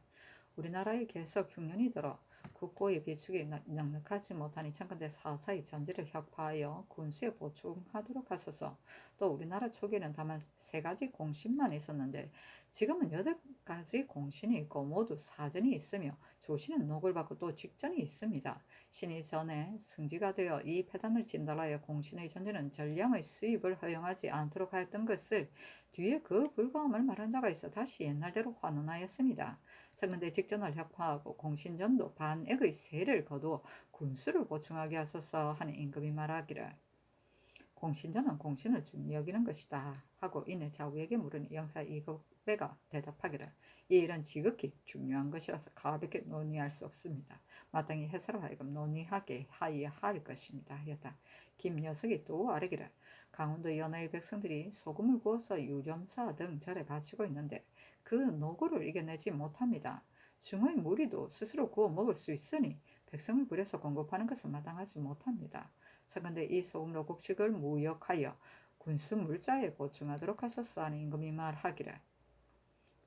우리나라에 계속 흉년이 들어 국고의 비축이 넉넉하지 못하니 청컨대 사사의 전지를 혁파하여 군수에 보충하도록 하소서. 또 우리나라 초기에는 다만 3가지 공신만 있었는데 지금은 8가지 공신이 있고 모두 사전이 있으며 조신은 녹을 받고 또 직전이 있습니다. 신이 전에 승지가 되어 이 폐단을 진달하여 공신의 전제는 전량의 수입을 허용하지 않도록 하였던 것을 뒤에 그 불가함을 말한 자가 있어 다시 옛날대로 환원하였습니다. 청근대 직전을 혁파하고 공신전도 반액의 세를 거두어 군수를 보충하게 하소서 하는 임금이 말하기를 공신전은 공신을 중히 여기는 것이다 하고 이내 좌우에게 물으니 영사 이급배가 대답하기를 이 일은 지극히 중요한 것이라서 가볍게 논의할 수 없습니다. 마땅히 해서로 하여금 논의하게 하여야 할 것입니다 하였다. 김여석이 또 아뢰기를 강원도 연하의 백성들이 소금을 구워서 유점사 등 절에 바치고 있는데 그 노고를 이겨내지 못합니다. 중의 무리도 스스로 구워 먹을 수 있으니 백성을 부려서 공급하는 것은 마땅하지 못합니다. 차건대 이 소금로 곡식을 무역하여 군수 물자에 보충하도록 하소서 하는 임금이 말하기를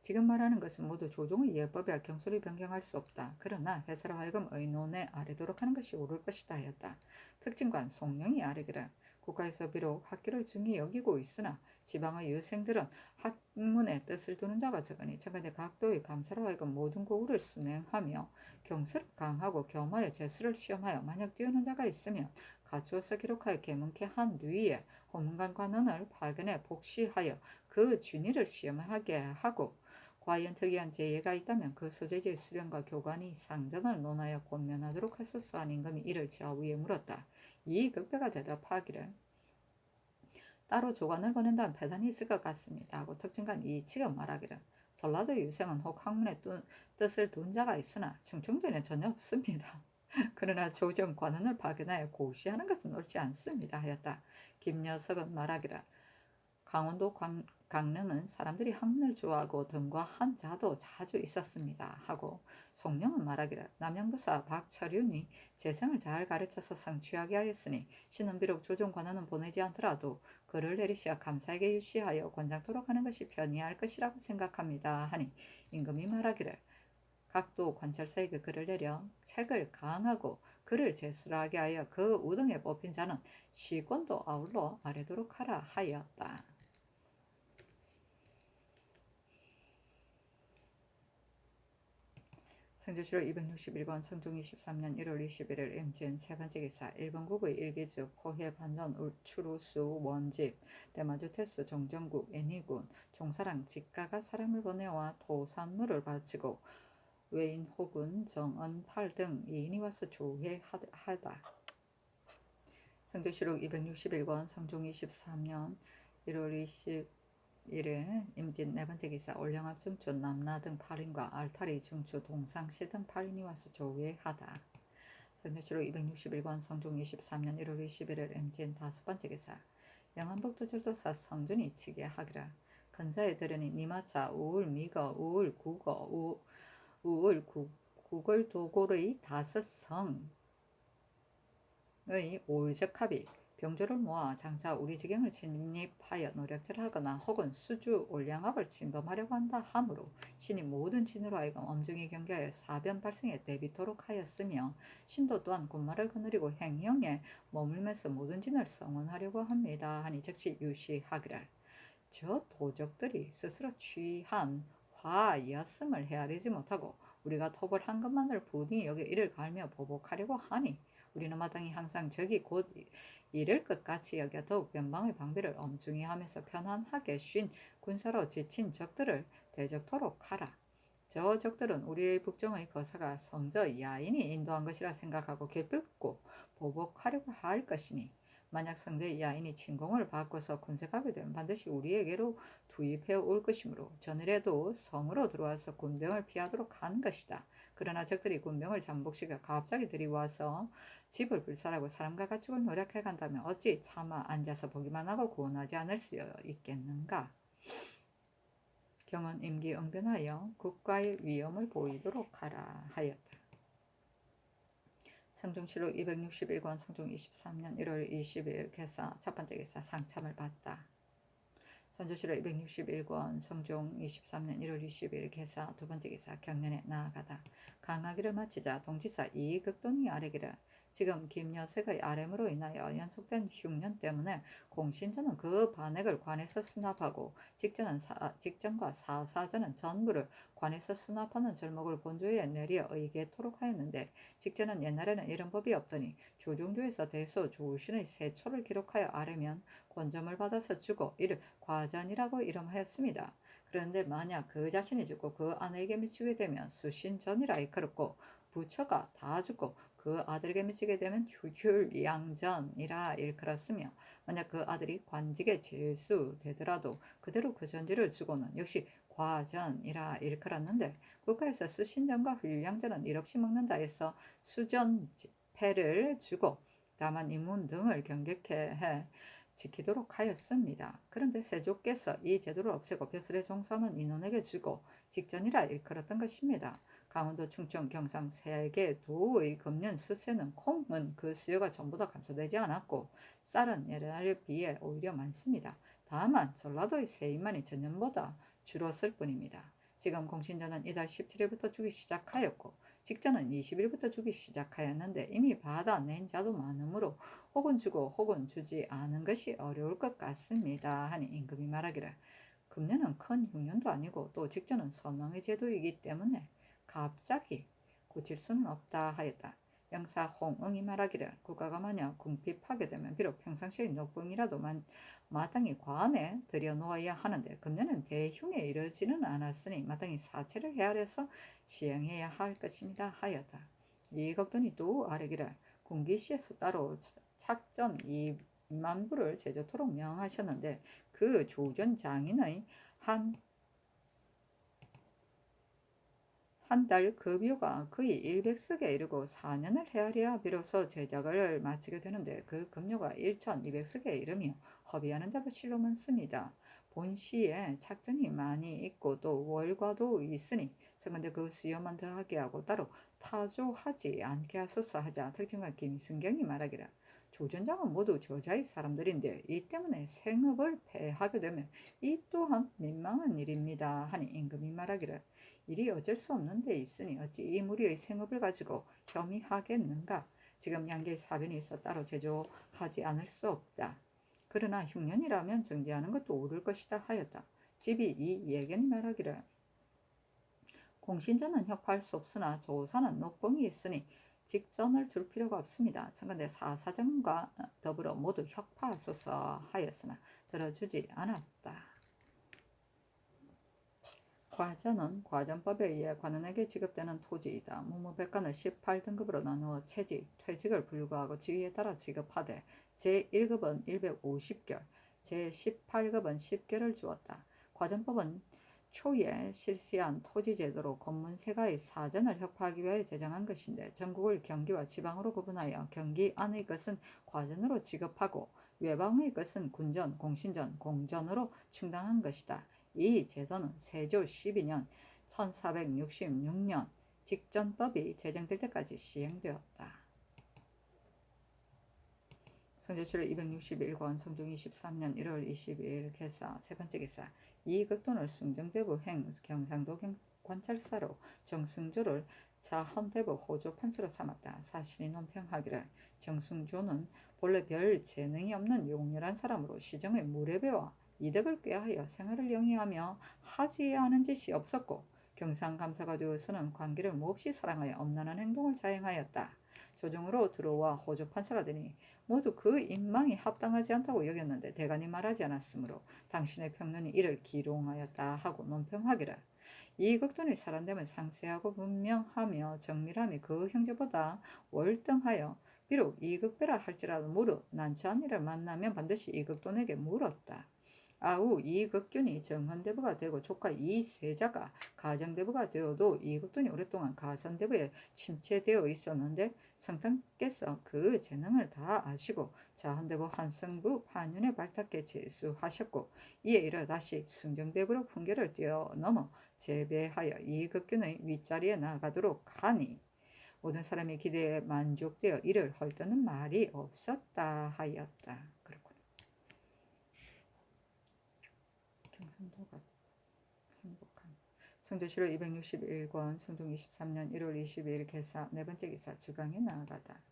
지금 말하는 것은 모두 조종의 예법이야 경솔히 변경할 수 없다. 그러나 해서로 하여금 의논에 아뢰도록 하는 것이 옳을 것이다 하였다. 특징관 송영이 아뢰기를 국가에서 비록 학교를 중히 여기고 있으나 지방의 유생들은 학문의 뜻을 두는 자가 적으니 차근대 각도의 감사로 하여금 모든 고우를 순행하며 경서를 강하고 겸하여 재수를 시험하여 만약 뛰어난 자가 있으면 가추어서 기록하여 계문케 한 뒤에 호문관 관원을 파견해 복시하여 그 준위를 시험하게 하고 과연 특이한 재예가 있다면 그 소재지의 수련과 교관이 상전을 논하여 권면하도록 하소서 한 임금이 이를 좌우에 물었다. 이 극배가 대답하기를 따로 조관을 보낸다면 배단이 있을 것 같습니다 하고 특징관 이치가 말하기를 전라도 유생은 혹 학문의 뜻을 둔 자가 있으나 충청도에는 전혀 없습니다. 그러나 조정 관원을 파견하여 고시하는 것은 옳지 않습니다 하였다. 김여석은 말하기를 강원도 강릉은 사람들이 학문을 좋아하고 등과 한 자도 자주 있었습니다 하고 송영은 말하기를 남양부사 박철윤이 재생을 잘 가르쳐서 성취하게 하였으니 신은 비록 조정관원은 보내지 않더라도 그를 내리시어 감사에게 유시하여 권장토록 하는 것이 편이할 것이라고 생각합니다 하니 임금이 말하기를 각도 관찰사에게 글을 내려 책을 강하고 그를 제술하게 하여 그 우등에 뽑힌 자는 시권도 아울러 아뢰도록 하라 하였다. 성조실록 261권 성종 23년 1월 21일 임진 세번째 기사 일본국의 일기주 포해 반전 추루수 원집 대마주태수 종정국 애니군 종사랑 직가가 사람을 보내와 토산물을 바치고 외인 혹은 정언팔 등 이인이 와서 조회하다. 성조실록 261권 성종 23년 1월 21일 임진 네번째 기사 올영합 중추 남나 등 8인과 알타리 중추 동상시 등 8인이 와서 조회하다. 성조실록 261권 성종 23년 1월 21일 임진 다섯번째 기사 영안북도 절도사 성준이 치게 하기라. 근자에 들으니 니마차 우울 미거 우울 국어 우울 국을 도골의 5성의 올적합이 병조를 모아 장차 우리 지경을 침입하여 노력질하거나 혹은 수주 올량압을 침범하려고 한다 하므로 신이 모든 진으로 하여금 엄중히 경계하여 사변 발생에 대비토록 하였으며 신도 또한 군마를 거느리고 행령에 머물면서 모든 진을 성원하려고 합니다 하니 즉시 유시하기를 저 도적들이 스스로 취한 화였음을 헤아리지 못하고 우리가 톱을 한 것만을 부디 여기 이를 갈며 보복하려고 하니 우리는 마땅히 항상 적이 곧 이를 것 같이 여겨 더욱 변방의 방비를 엄중히 하면서 편안하게 쉰 군사로 지친 적들을 대적토록 하라. 저 적들은 우리의 북정의 거사가 성저 야인이 인도한 것이라 생각하고 기쁘고 보복하려고 할 것이니 만약 성대 야인이 침공을 받고서 군색하게 되면 반드시 우리에게로 투입해 올 것이므로 전일에도 성으로 들어와서 군병을 피하도록 한 것이다. 그러나 적들이 군병을 잠복시켜 갑자기 들이와서 집을 불살하고 사람과 가축을 노력해 간다면 어찌 차마 앉아서 보기만 하고 구원하지 않을 수 있겠는가. 경은 임기응변하여 국가의 위엄을 보이도록 하라 하였다. 성종실록 261권 성종 23년 1월 20일 개사 첫번째 개사 상참을 받다. 선조실록 261권 성종 23년 1월 20일 개사 두 번째 기사 경년에 나아가다. 강하기를 마치자 동지사 이극돈이 아뢰기를 지금 김여색의 아뢰므로 인하여 연속된 흉년 때문에 공신전은 그 반액을 관에서 수납하고 직전과 사사전은 전부를 관에서 수납하는 절목을 본조에 내려 의계토록 하였는데 직전은 옛날에는 이런 법이 없더니 조중조에서 대소 조신의 세초를 기록하여 아뢰면 권점을 받아서 주고 이를 과전이라고 이름하였습니다. 그런데 만약 그 자신이 죽고 그 아내에게 미치게 되면 수신전이라 일컬었고 부처가 다 죽고 그 아들에게 미치게 되면 휴휼양전이라 일컬었으며 만약 그 아들이 관직에 제수되더라도 그대로 그 전지를 주고는 역시 과전이라 일컬었는데 국가에서 수신전과 휴양전은 일없이 먹는다 해서 수전패를 주고 다만 인문 등을 경계케 해 지키도록 하였습니다. 그런데 세조께서 이 제도를 없애고 벼슬에 종사하는 인원에게 주고 직전이라 일컬었던 것입니다. 강원도 충청 경상 세계 도의 금년 수세는 콩은 그 수요가 전부 다 감소되지 않았고 쌀은 예년에 비해 오히려 많습니다. 다만 전라도의 세입만이 전년보다 줄었을 뿐입니다. 지금 공신전은 이달 17일부터 주기 시작하였고 직전은 20일부터 주기 시작하였는데 이미 받아낸 자도 많으므로 혹은 주고 혹은 주지 않은 것이 어려울 것 같습니다. 하니 임금이 말하기를 금년은 큰 흉년도 아니고 또 직전은 선왕의 제도이기 때문에 갑자기 고칠 수는 없다 하였다. 영사 홍응이 말하기를 국가가 만약 궁핍하게 되면 비록 평상시의 녹봉이라도 마땅히 관에 들여놓아야 하는데 금년은 대흉에 이르지는 않았으니 마땅히 사체를 헤아려서 시행해야 할 것입니다 하였다. 이걱돈이 또 아뢰기를 군기시에서 따로 착전 2만 부를 제조토록 명하셨는데 그 조전 장인의 한 달 급여가 거의 100석에 이르고 4년을 헤아려야 비로소 제작을 마치게 되는데 그 급료가 1,200석에 이르며 허비하는 자도 실로 많습니다. 본시에 착전이 많이 있고 또 월과도 있으니 청근대 그 수요만 더하게 하고 따로 타조하지 않게 하소서 하자. 특징과 김승경이 말하기를 조전장은 모두 저자의 사람들인데 이 때문에 생업을 폐하게 되면 이 또한 민망한 일입니다 하니 임금이 말하기를 일이 어쩔 수 없는 데 있으니 어찌 이 무리의 생업을 가지고 겸이하겠는가. 지금 양계의 사변이 있어 따로 제조하지 않을 수 없다. 그러나 흉년이라면 정지하는 것도 옳을 것이다 하였다. 집이 이 예견이 말하기를 공신전은 혁파할 수 없으나 조사는 녹봉이 있으니 직전을 줄 필요가 없습니다. 청근대 사사정과 더불어 모두 혁파하소서 하였으나 들어주지 않았다. 과전은 과전법에 의해 관원에게 지급되는 토지이다. 무무백관을 18등급으로 나누어 채직, 퇴직을 불구하고 지위에 따라 지급하되 제1급은 150결, 제18급은 10결을 주었다. 과전법은 초에 실시한 토지제도로 건문세가의 사전을 혁파하기 위해 제정한 것인데 전국을 경기와 지방으로 구분하여 경기 안의 것은 과전으로 지급하고 외방의 것은 군전, 공신전, 공전으로 충당한 것이다. 이 제도는 세조 12년 1466년 직전법이 제정될 때까지 시행되었다. 성조실록 261권 성종 23년 1월 22일 개사 세 번째 기사 이극돈을 승정대부 행 경상도 관찰사로 정승조를 자헌대부 호조판서로 삼았다. 사실이 논평하기를 정승조는 본래 별 재능이 없는 용렬한 사람으로 시정의 무례배와 이득을 꾀하여 생활을 영위하며 하지 않은 짓이 없었고 경상감사가 되어서는 관기를 몹시 사랑하여 엄란한 행동을 자행하였다. 조정으로 들어와 호조판사가 되니 모두 그 인망이 합당하지 않다고 여겼는데 대간이 말하지 않았으므로 당신의 평론이 이를 기롱하였다 하고 논평하기를 이극돈이 사람됨은 상세하고 분명하며 정밀함이 그 형제보다 월등하여 비록 이극배라 할지라도 무릇 난처한 일을 만나면 반드시 이극돈에게 물었다. 아우 이극균이 정헌대부가 되고 조카 이쇠자가 가정대부가 되어도 이극돈이 오랫동안 가선대부에 침체되어 있었는데 성탄께서 그 재능을 다 아시고 자헌대부 한성부 판윤에 발탁해 제수하셨고 이에 이르 다시 승정대부로 풍계를 뛰어넘어 재배하여 이극균의 윗자리에 나가도록 하니 모든 사람의 기대에 만족되어 이를 헐떠는 말이 없었다 하였다. 그렇군요. 성도가 행복한 성조실록 261권 성종 23년 1월 22일 개사 네 번째 기사 주강에 나아가다.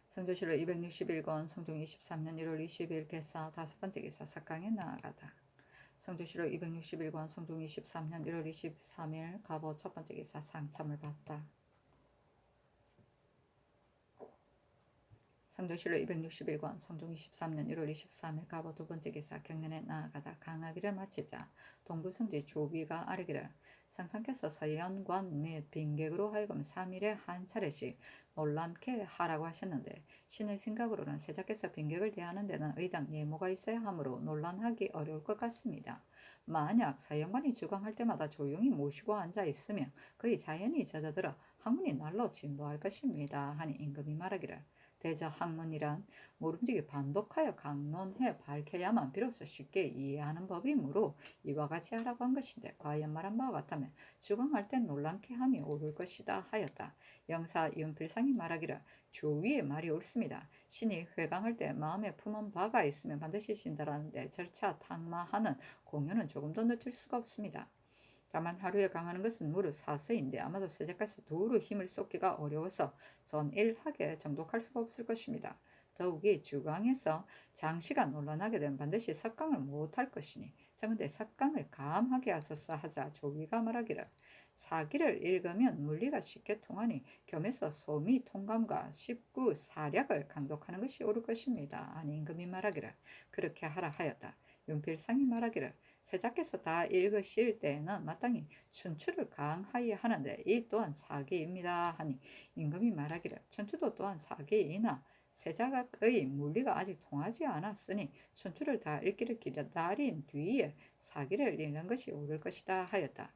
성조실록 261권 성종 23년 1월 22일 개사 다섯 번째 기사 석강에 나아가다. 성조실록 261권 성종 23년 1월 23일 갑오 첫 번째 기사 상참을 받다. 성조실록 261권 성종 23년 1월 23일 갑오 두 번째 기사 경련에 나아가다. 강하기를 마치자 동부성지 조비가 아뢰기를 상상께서 서연관 및 빈객으로 하여금 3일에 한 차례씩 논란케 하라고 하셨는데 신의 생각으로는 세자께서 빈객을 대하는 데는 의당 예모가 있어야 하므로 논란하기 어려울 것 같습니다. 만약 사형관이 주강할 때마다 조용히 모시고 앉아 있으면 그의 자연히 잦아들어 학문이 날로 진보할 것입니다. 하니 임금이 말하기를 대저 학문이란 모름지기 반복하여 강론해 밝혀야만 비로소 쉽게 이해하는 법이므로 이와 같이 하라고 한 것인데 과연 말한 바와 같다면 주강할 땐 논란케 함이 옳을 것이다 하였다. 영사 윤필상이 말하기를 주위의 말이 옳습니다. 신이 회강할 때 마음에 품은 바가 있으면 반드시 신다라는데 절차 탁마하는 공연은 조금도 늦출 수가 없습니다. 다만 하루에 강하는 것은 무릇 사서인데 아마도 세자까지 두루 힘을 쏟기가 어려워서 전일하게 정독할 수가 없을 것입니다. 더욱이 주강에서 장시간 논란하게 되면 반드시 석강을 못할 것이니 정근대 석강을 감하게 하소서 하자 조위가 말하기를 사기를 읽으면 물리가 쉽게 통하니 겸해서 소미 통감과 십구 사략을 강독하는 것이 옳을 것입니다. 아니 임금이 말하기를 그렇게 하라 하였다. 윤필상이 말하기를 세자께서 다 읽으실 때에는 마땅히 춘추를 강하여 하는데 이 또한 사기입니다. 하니 임금이 말하기를 춘추도 또한 사기이나 세자의 물리가 아직 통하지 않았으니 춘추를 다 읽기를 기다린 뒤에 사기를 읽는 것이 옳을 것이다 하였다.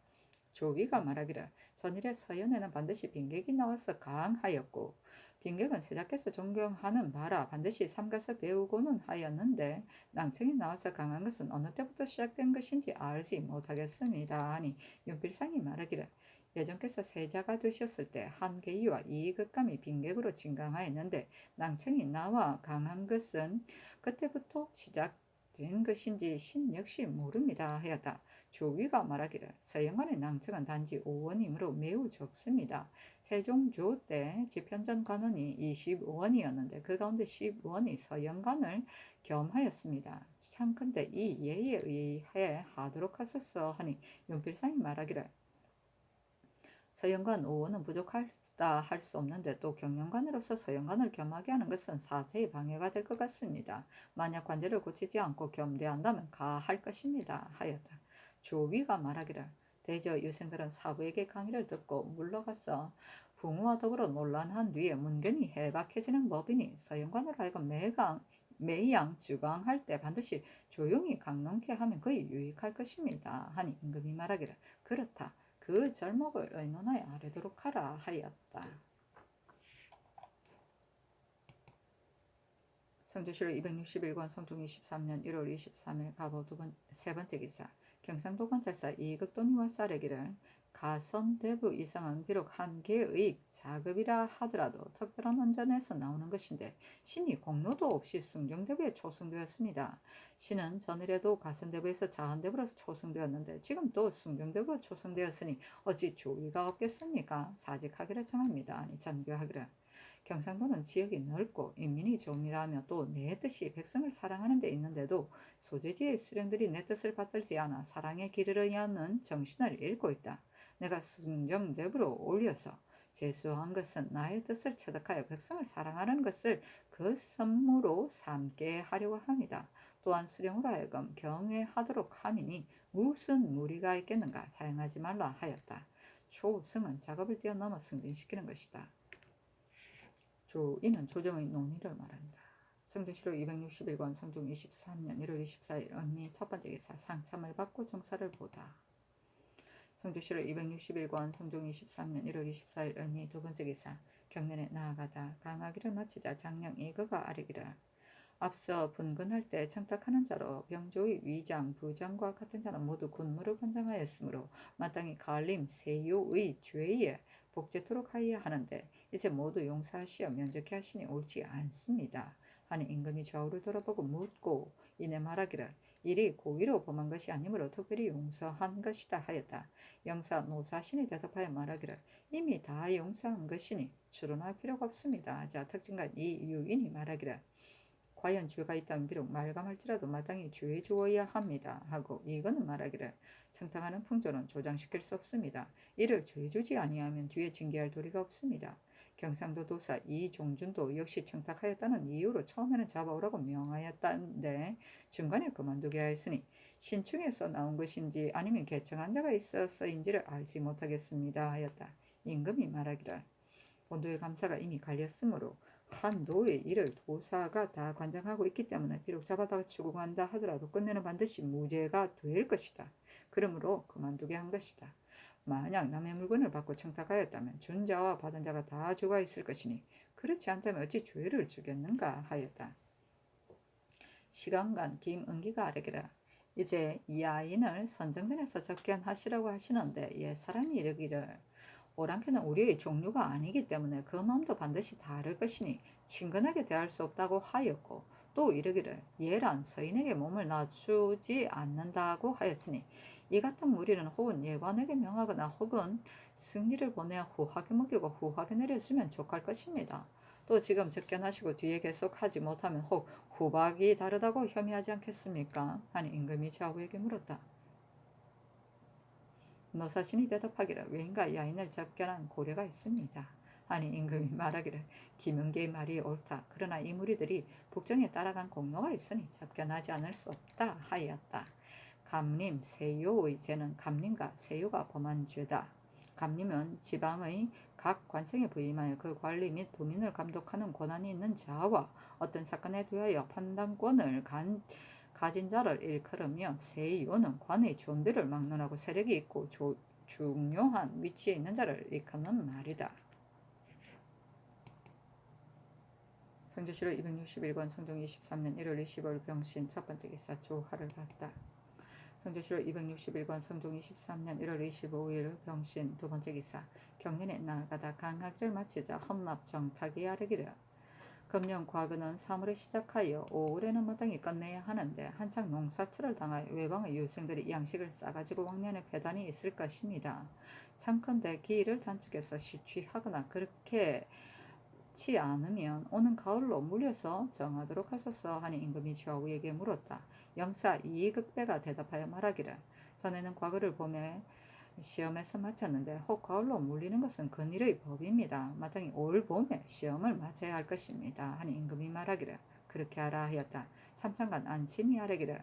조위가 말하기를 전일에 서연에는 반드시 빈객이 나와서 강하였고 빈객은 세자께서 존경하는 바라 반드시 삼가서 배우고는 하였는데 낭청이 나와서 강한 것은 어느 때부터 시작된 것인지 알지 못하겠습니다. 하니 윤필상이 말하기를 예전께서 세자가 되셨을 때 한계이와 이익감이 빈객으로 진강하였는데 낭청이 나와 강한 것은 그때부터 시작된 것인지 신 역시 모릅니다 하였다. 조위가 말하기를 서영관의 낭청은 단지 5원이므로 매우 적습니다. 세종조 때 집현전 관원이 25원이었는데 그 가운데 15원이 서영관을 겸하였습니다. 참컨대 이 예에 의해 하도록 하소서 하니 윤필상이 말하기를 서영관 5원은 부족하다 할 수 없는데 또 경영관으로서 서영관을 겸하게 하는 것은 사제의 방해가 될 것 같습니다. 만약 관제를 고치지 않고 겸대한다면 가할 것입니다 하였다. 조위가 말하기를 대저 유생들은 사부에게 강의를 듣고 물러가서 부모와 더불어 논란한 뒤에 문견이 해박해지는 법이니 서영관으로 하여금 매양 주강할 때 반드시 조용히 강론케 하면 거의 유익할 것입니다. 하니 임금이 말하기를 그렇다. 그 절목을 의논하여 아뢰도록 하라 하였다. 성조실록 261권 성종 23년 1월 23일 갑오 세 번째 기사 경상도 관찰사 이극돈이와 쌀에기를 가선대부 이상은 비록 한계의 자급이라 하더라도 특별한 원전에서 나오는 것인데 신이 공로도 없이 숭정대부에 초승되었습니다. 신은 전일에도 가선대부에서 자한대부로서 초승되었는데 지금 또 숭정대부로 초승되었으니 어찌 조의가 없겠습니까? 사직하기를 청합니다. 아니 전교하기를 경상도는 지역이 넓고 인민이 좀이라며 또 내 뜻이 백성을 사랑하는 데 있는데도 소재지의 수령들이 내 뜻을 받들지 않아 사랑의 길을 여는 정신을 잃고 있다. 내가 숭정대부로 올려서 제수한 것은 나의 뜻을 체득하여 백성을 사랑하는 것을 그 선무로 삼게 하려고 합니다. 또한 수령으로 하여금 경외하도록 함이니 무슨 무리가 있겠는가 사용하지 말라 하였다. 초승은 작업을 뛰어넘어 승진시키는 것이다. 이는 조정의 논의를 말한다. 성종실록 261권 성종 23년 1월 24일 언미 첫 번째 기사 상참을 받고 정사를 보다. 성종실록 261권 성종 23년 1월 24일 언미 두 번째 기사 경련에 나아가다. 강하기를 마치자 장령 이거가 아뢰기를 앞서 분근할 때 청탁하는 자로 병조의 위장, 부장과 같은 자는 모두 군무를 권장하였으므로 마땅히 가림, 세요의 죄에 복제토록 하여야 하는데 이제 모두 용서하시어 면적케 하시니 옳지 않습니다. 하니 임금이 좌우를 돌아보고 묻고 이내 말하기를 일이 고의로 범한 것이 아니므로 특별히 용서한 것이다 하였다. 영사 노사신이 대답하여 말하기를 이미 다 용서한 것이니 추론할 필요가 없습니다. 자, 특징간 이 유인이 말하기를 과연 죄가 있다면 비록 말감할지라도 마땅히 죄 주어야 합니다. 하고 이거는 말하기를 청탁하는 풍조는 조장시킬 수 없습니다. 이를 죄 주지 아니하면 뒤에 징계할 도리가 없습니다. 경상도 도사 이종준도 역시 청탁하였다는 이유로 처음에는 잡아오라고 명하였다는데 중간에 그만두게 하였으니 신충에서 나온 것인지 아니면 개청한 자가 있어서인지를 알지 못하겠습니다 하였다. 임금이 말하기를 본도의 감사가 이미 갈렸으므로 한 노의 일을 도사가 다 관장하고 있기 때문에 비록 잡아다 추궁한다 하더라도 끝내는 반드시 무죄가 될 것이다. 그러므로 그만두게 한 것이다. 만약 남의 물건을 받고 청탁하였다면 준 자와 받은 자가 다 죽어 있을 것이니 그렇지 않다면 어찌 죄를 주겠는가 하였다. 시간간 김은기가 아뢰기를 이제 이 아인을 선정전에서 접견하시라고 하시는데 옛사람이 이르기를 오랑캐는 우리의 종류가 아니기 때문에 그 마음도 반드시 다를 것이니 친근하게 대할 수 없다고 하였고 또 이르기를 예란 서인에게 몸을 낮추지 않는다고 하였으니 이 같은 무리는 혹은 예관에게 명하거나 혹은 승리를 보내어 후하게 먹이고 후하게 내려주면 족할 것입니다. 또 지금 접견하시고 뒤에 계속하지 못하면 혹 후박이 다르다고 혐의하지 않겠습니까? 하니 임금이 좌우에게 물었다. 노사신이 대답하기를 외인과 야인을 접견한 고려가 있습니다. 하니 임금이 말하기를 김은계의 말이 옳다. 그러나 이 무리들이 북정에 따라간 공로가 있으니 접견하지 않을 수 없다 하였다. 감림, 세요의 죄는 감림과 세요가 범한 죄다. 감림은 지방의 각 관청에 부임하여 그 관리 및 부민을 감독하는 권한이 있는 자와 어떤 사건에 대하여 판단권을 가진 자를 일컬으며 세요는 관의 존비를 막론하고 세력이 있고 중요한 위치에 있는 자를 일컫는 말이다. 성조실록 261권 성종 23년 1월 25일 병신 첫 번째 기사 조하를 봤다. 성조실록 261권 성종 23년 1월 25일 병신 두 번째 기사 경년에 나아가다 강학을 마치자 험납 정탁이 아뢰기를 금년 과거는 3월에 시작하여 5월에는 마땅히 끝내야 하는데 한창 농사철을 당하여 외방의 유생들이 양식을 싸가지고 왕년에 배단이 있을 것입니다. 참컨대 기일을 단축해서 시취하거나 그렇게 치 않으면 오는 가을로 물려서 정하도록 하소서 하니 임금이 좌우에게 물었다. 영사 이익극배가 대답하여 말하기를 전에는 과거를 봄에 시험에서 마쳤는데 혹 가을로 물리는 것은 근일의 법입니다. 마땅히 올 봄에 시험을 마쳐야 할 것입니다. 하니 임금이 말하기를 그렇게 하라 하였다. 참찬관 안침이 아뢰기를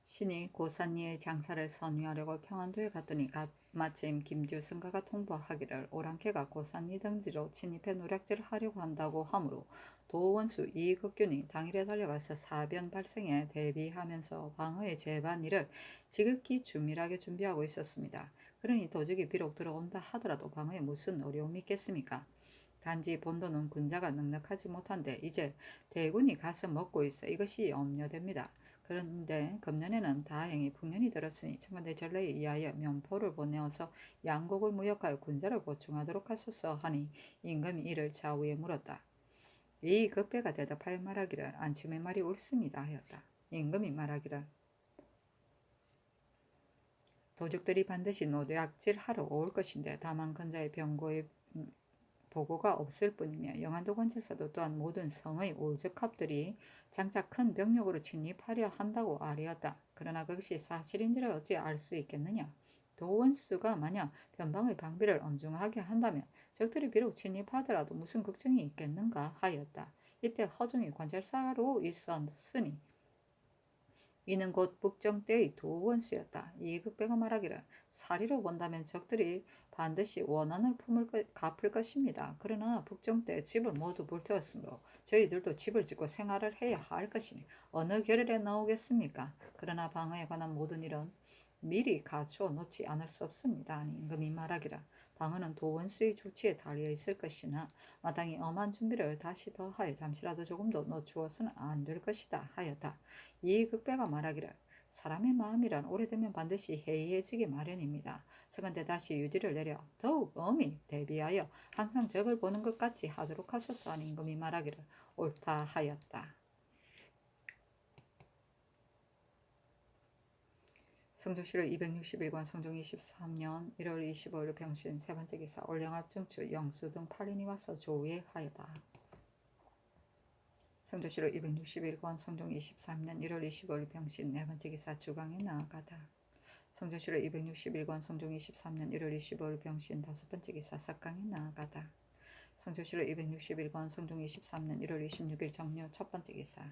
신이 고산리의 장사를 선위하려고 평안도에 갔더니 마침 김주승가가 통보하기를 오랑캐가 고산리 등지로 침입해 노략질을 하려고 한다고 하므로 도원수 이극균이 당일에 달려가서 사변 발생에 대비하면서 방어의 재반일을 지극히 준밀하게 준비하고 있었습니다. 그러니 도적이 비록 들어온다 하더라도 방어에 무슨 어려움이 있겠습니까? 단지 본도는 군자가 넉넉하지 못한데 이제 대군이 가서 먹고 있어 이것이 염려됩니다. 그런데 금년에는 다행히 풍년이 들었으니 청건대 전례에 의하여 면포를 보내어서 양곡을 무역하여 군자를 보충하도록 하소서 하니 임금이 이를 좌우에 물었다. 이 급배가 대답하여 말하기를 안침의 말이 옳습니다 하였다. 임금이 말하기를 도적들이 반드시 노략질하러 올 것인데 다만 근자의 병고의 보고가 없을 뿐이며 영안도 관찰사도 또한 모든 성의 오적합들이 장차 큰 병력으로 침입하려 한다고 아뢰었다. 그러나 그것이 사실인지를 어찌 알 수 있겠느냐. 도원수가 만약 변방의 방비를 엄중하게 한다면 적들이 비록 침입하더라도 무슨 걱정이 있겠는가 하였다. 이때 허중이 관찰사로 있었으니 이는 곧 북정 때의 도원수였다. 이극배가 말하기를 사리로 본다면 적들이 반드시 원한을 갚을 것입니다. 그러나 북정 때 집을 모두 불태웠으므로 저희들도 집을 짓고 생활을 해야 할 것이니 어느 결el에 나오겠습니까? 그러나 방어에 관한 모든 일은 미리 갖추어 놓지 않을 수 없습니다. 아니 임금이 말하기를 방어는 도원수의 조치에 달려 있을 것이나 마땅히 엄한 준비를 다시 더하여 잠시라도 조금도 늦추어서는 안 될 것이다 하였다. 이 극배가 말하기를 사람의 마음이란 오래되면 반드시 해이해지기 마련입니다. 청컨대 다시 유지를 내려 더욱 엄히 대비하여 항상 적을 보는 것 같이 하도록 하소서 하니 임금이 말하기를 옳다 하였다. 성종시로 261관 성종 23년 1월 25일 병신 세 번째 기사 올영합 증추 영수 등 8인이 와서 조회하였다. 성종시로 261관 성종 23년 1월 25일 병신 네 번째 기사 주강에 나아가다. 성종시로 261관 성종 23년 1월 25일 병신 다섯 번째 기사 석강에 나아가다. 성종시로 261관 성종 23년 1월 26일 정묘 첫 번째 기사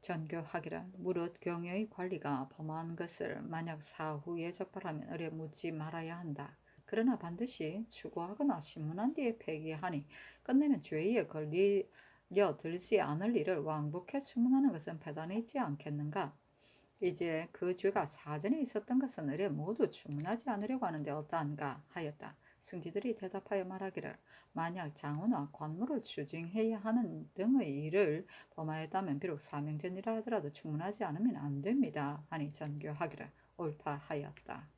전교하기를 무릇 경영의 관리가 범한 것을 만약 사후에 적발하면 의뢰 묻지 말아야 한다. 그러나 반드시 추구하거나 신문한 뒤에 폐기하니 끝내는 죄에 걸려들지 않을 일을 왕복해 추문하는 것은 배단이지 않겠는가? 이제 그 죄가 사전에 있었던 것은 의뢰 모두 추문하지 않으려고 하는데 어떠한가 하였다. 승지들이 대답하여 말하기를 만약 장우나 관무를 추징해야 하는 등의 일을 범하였다면 비록 사명전이라 하더라도 추문하지 않으면 안 됩니다. 하니 전교하기를 옳다 하였다.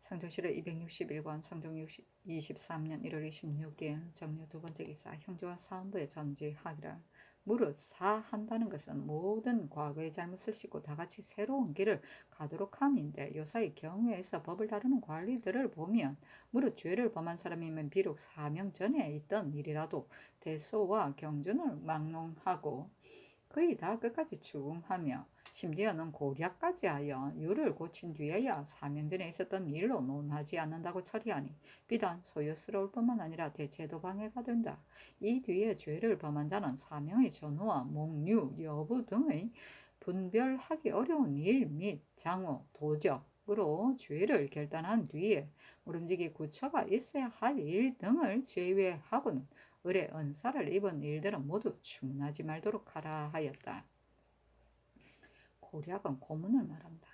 성종시로 261관 성종 23년 1월 26일 정료 두 번째 기사 형제와 사헌부에 전지하기를 무릇 사한다는 것은 모든 과거의 잘못을 씻고 다같이 새로운 길을 가도록 함인데 요사이 경우에서 법을 다루는 관리들을 보면 무릇 죄를 범한 사람이면 비록 사명 전에 있던 일이라도 대소와 경준을 막론하고 거의 다 끝까지 추궁하며 심지어는 고략까지 하여 유를 고친 뒤에야 사명전에 있었던 일로 논하지 않는다고 처리하니 비단 소요스러울 뿐만 아니라 대체도 방해가 된다. 이 뒤에 죄를 범한 자는 사명의 전후와 목류, 여부 등의 분별하기 어려운 일 및 장후, 도적으로 죄를 결단한 뒤에 모름지기 구처가 있어야 할 일 등을 제외하고는 을의 은사를 입은 일들은 모두 추문하지 말도록 하라 하였다. 고략은 고문을 말한다.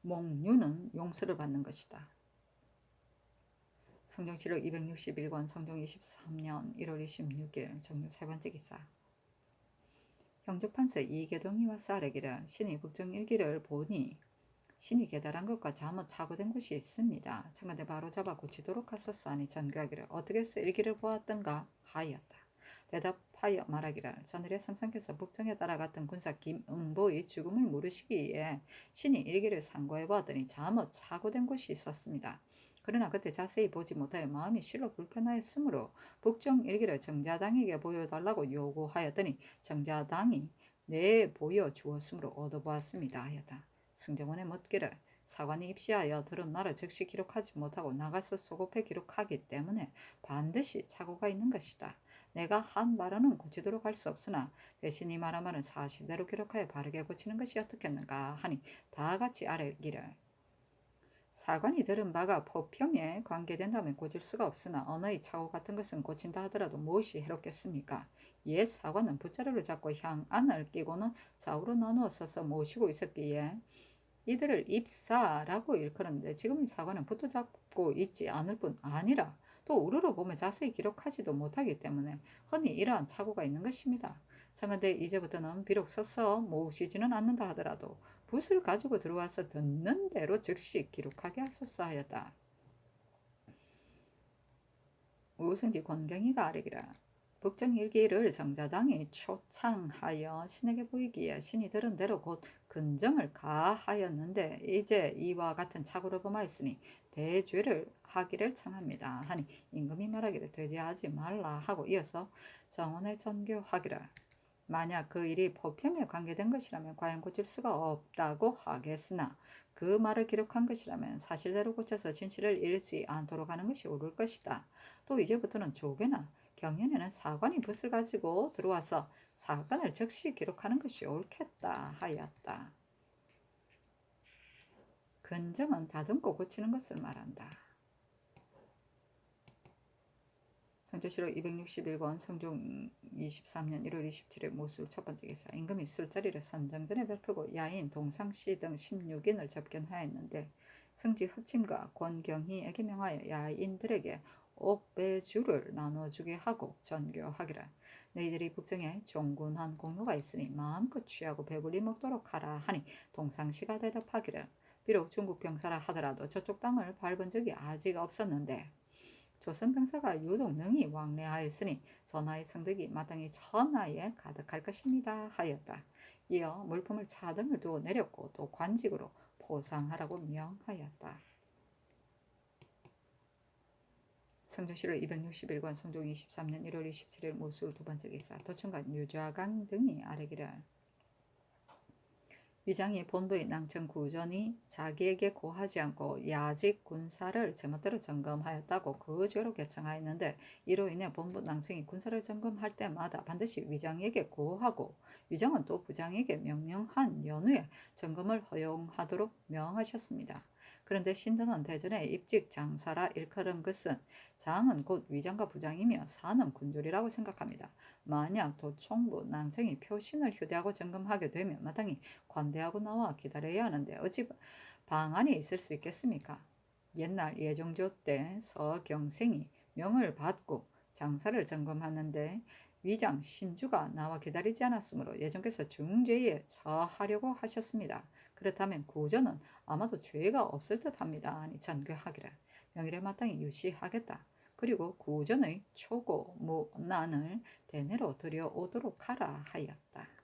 목류는 용서를 받는 것이다. 성종시록 261권 성종 23년 1월 26일 정료 세 번째 기사 형조판서 이계동이 와서 아뢰기를 신이 북정 일기를 보니 신이 계달한 것과 잘못 착오된 것이 있습니다. 청간대 바로잡아 고치도록 하소서 하니 전교하기를 어떻게서 일기를 보았던가 하였다. 대답하여 말하기를 전일에 성상께서 북정에 따라갔던 군사 김응보의 죽음을 물으시기에 신이 일기를 상고해 보았더니 잘못 착오된 것이 있었습니다. 그러나 그때 자세히 보지 못하여 마음이 실로 불편하였으므로 북정 일기를 정자당에게 보여달라고 요구하였더니 정자당이 내 보여주었으므로 얻어보았습니다 하였다. 승정원의 묻기를 사관이 입시하여 들은 말을 즉시 기록하지 못하고 나가서 소급해 기록하기 때문에 반드시 착오가 있는 것이다. 내가 한 발언은 고치도록 할 수 없으나 대신 이 말한 말은 사실대로 기록하여 바르게 고치는 것이 어떻겠는가 하니 다같이 아뢰기를 사관이 들은 바가 포평에 관계된다면 고칠 수가 없으나 언어의 착오 같은 것은 고친다 하더라도 무엇이 해롭겠습니까? 옛 사관은 붓자루를 잡고 향안을 끼고는 좌우로 나누어 서서 모시고 있었기에 이들을 입사라고 일컬었는데 지금의 사관은 붓도 잡고 있지 않을 뿐 아니라 또 우르르 보면 자세히 기록하지도 못하기 때문에 흔히 이러한 착오가 있는 것입니다. 청컨대 이제부터는 비록 서서 모시지는 않는다 하더라도 붓을 가지고 들어와서 듣는 대로 즉시 기록하게 하소서 하였다. 우승지 권경이가 아뢰기라 북정일기를 정자당이 초창하여 신에게 보이기에 신이 들은 대로 곧 근정을 가하였는데 이제 이와 같은 착오를 범하였으니 대죄를 하기를 청합니다 하니 임금이 말하기를 되지하지 말라 하고 이어서 정원에 전교하기를 만약 그 일이 포평에 관계된 것이라면 과연 고칠 수가 없다고 하겠으나 그 말을 기록한 것이라면 사실대로 고쳐서 진실을 잃지 않도록 하는 것이 옳을 것이다. 또 이제부터는 조계나 경연에는 사관이 붓을 가지고 들어와서 사건을 즉시 기록하는 것이 옳겠다 하였다. 근정은 다듬고 고치는 것을 말한다. 성조시록 261권 성종 23년 1월 27일 모술 첫 번째 기사 임금이 술자리를 선정전에 베푸고 야인, 동상씨 등 16인을 접견하였는데 성지 흑침과 권경희에게 명하여 야인들에게 옥배주를 나눠주게 하고 전교하기를 너희들이 북정에 종군한 공로가 있으니 마음껏 취하고 배불리 먹도록 하라 하니 동상씨가 대답하기를 비록 중국 병사라 하더라도 저쪽 땅을 밟은 적이 아직 없었는데 조선 병사가 유독 능히 왕래하였으니 전하의 성덕이 마땅히 천하에 가득할 것입니다 하였다. 이어 물품을 차등을 두어 내렸고 또 관직으로 포상하라고 명하였다. 성종실록 261권 성종 23년 1월 27일 무술 두 번째 기사 도청관 유좌강 등이 아뢰기를 위장이 본부의 낭청 구전이 자기에게 고하지 않고 야직 군사를 제멋대로 점검하였다고 그 죄로 개청하였는데 이로 인해 본부 낭청이 군사를 점검할 때마다 반드시 위장에게 고하고 위장은 또 부장에게 명령한 연후에 점검을 허용하도록 명하셨습니다. 그런데 신등은 대전에 입직 장사라 일컬은 것은 장은 곧 위장과 부장이며 사는 군졸이라고 생각합니다. 만약 도총부 낭청이 표신을 휴대하고 점검하게 되면 마땅히 관대하고 나와 기다려야 하는데 어찌 방안이 있을 수 있겠습니까? 옛날 예종조 때 서경생이 명을 받고 장사를 점검하는데 위장 신주가 나와 기다리지 않았으므로 예종께서 중죄에 처하려고 하셨습니다. 그렇다면 구전은 아마도 죄가 없을 듯합니다. 아니 전교하기를 명일에 마땅히 유시하겠다. 그리고 구전의 초고 무난을 대내로 들여오도록 하라 하였다.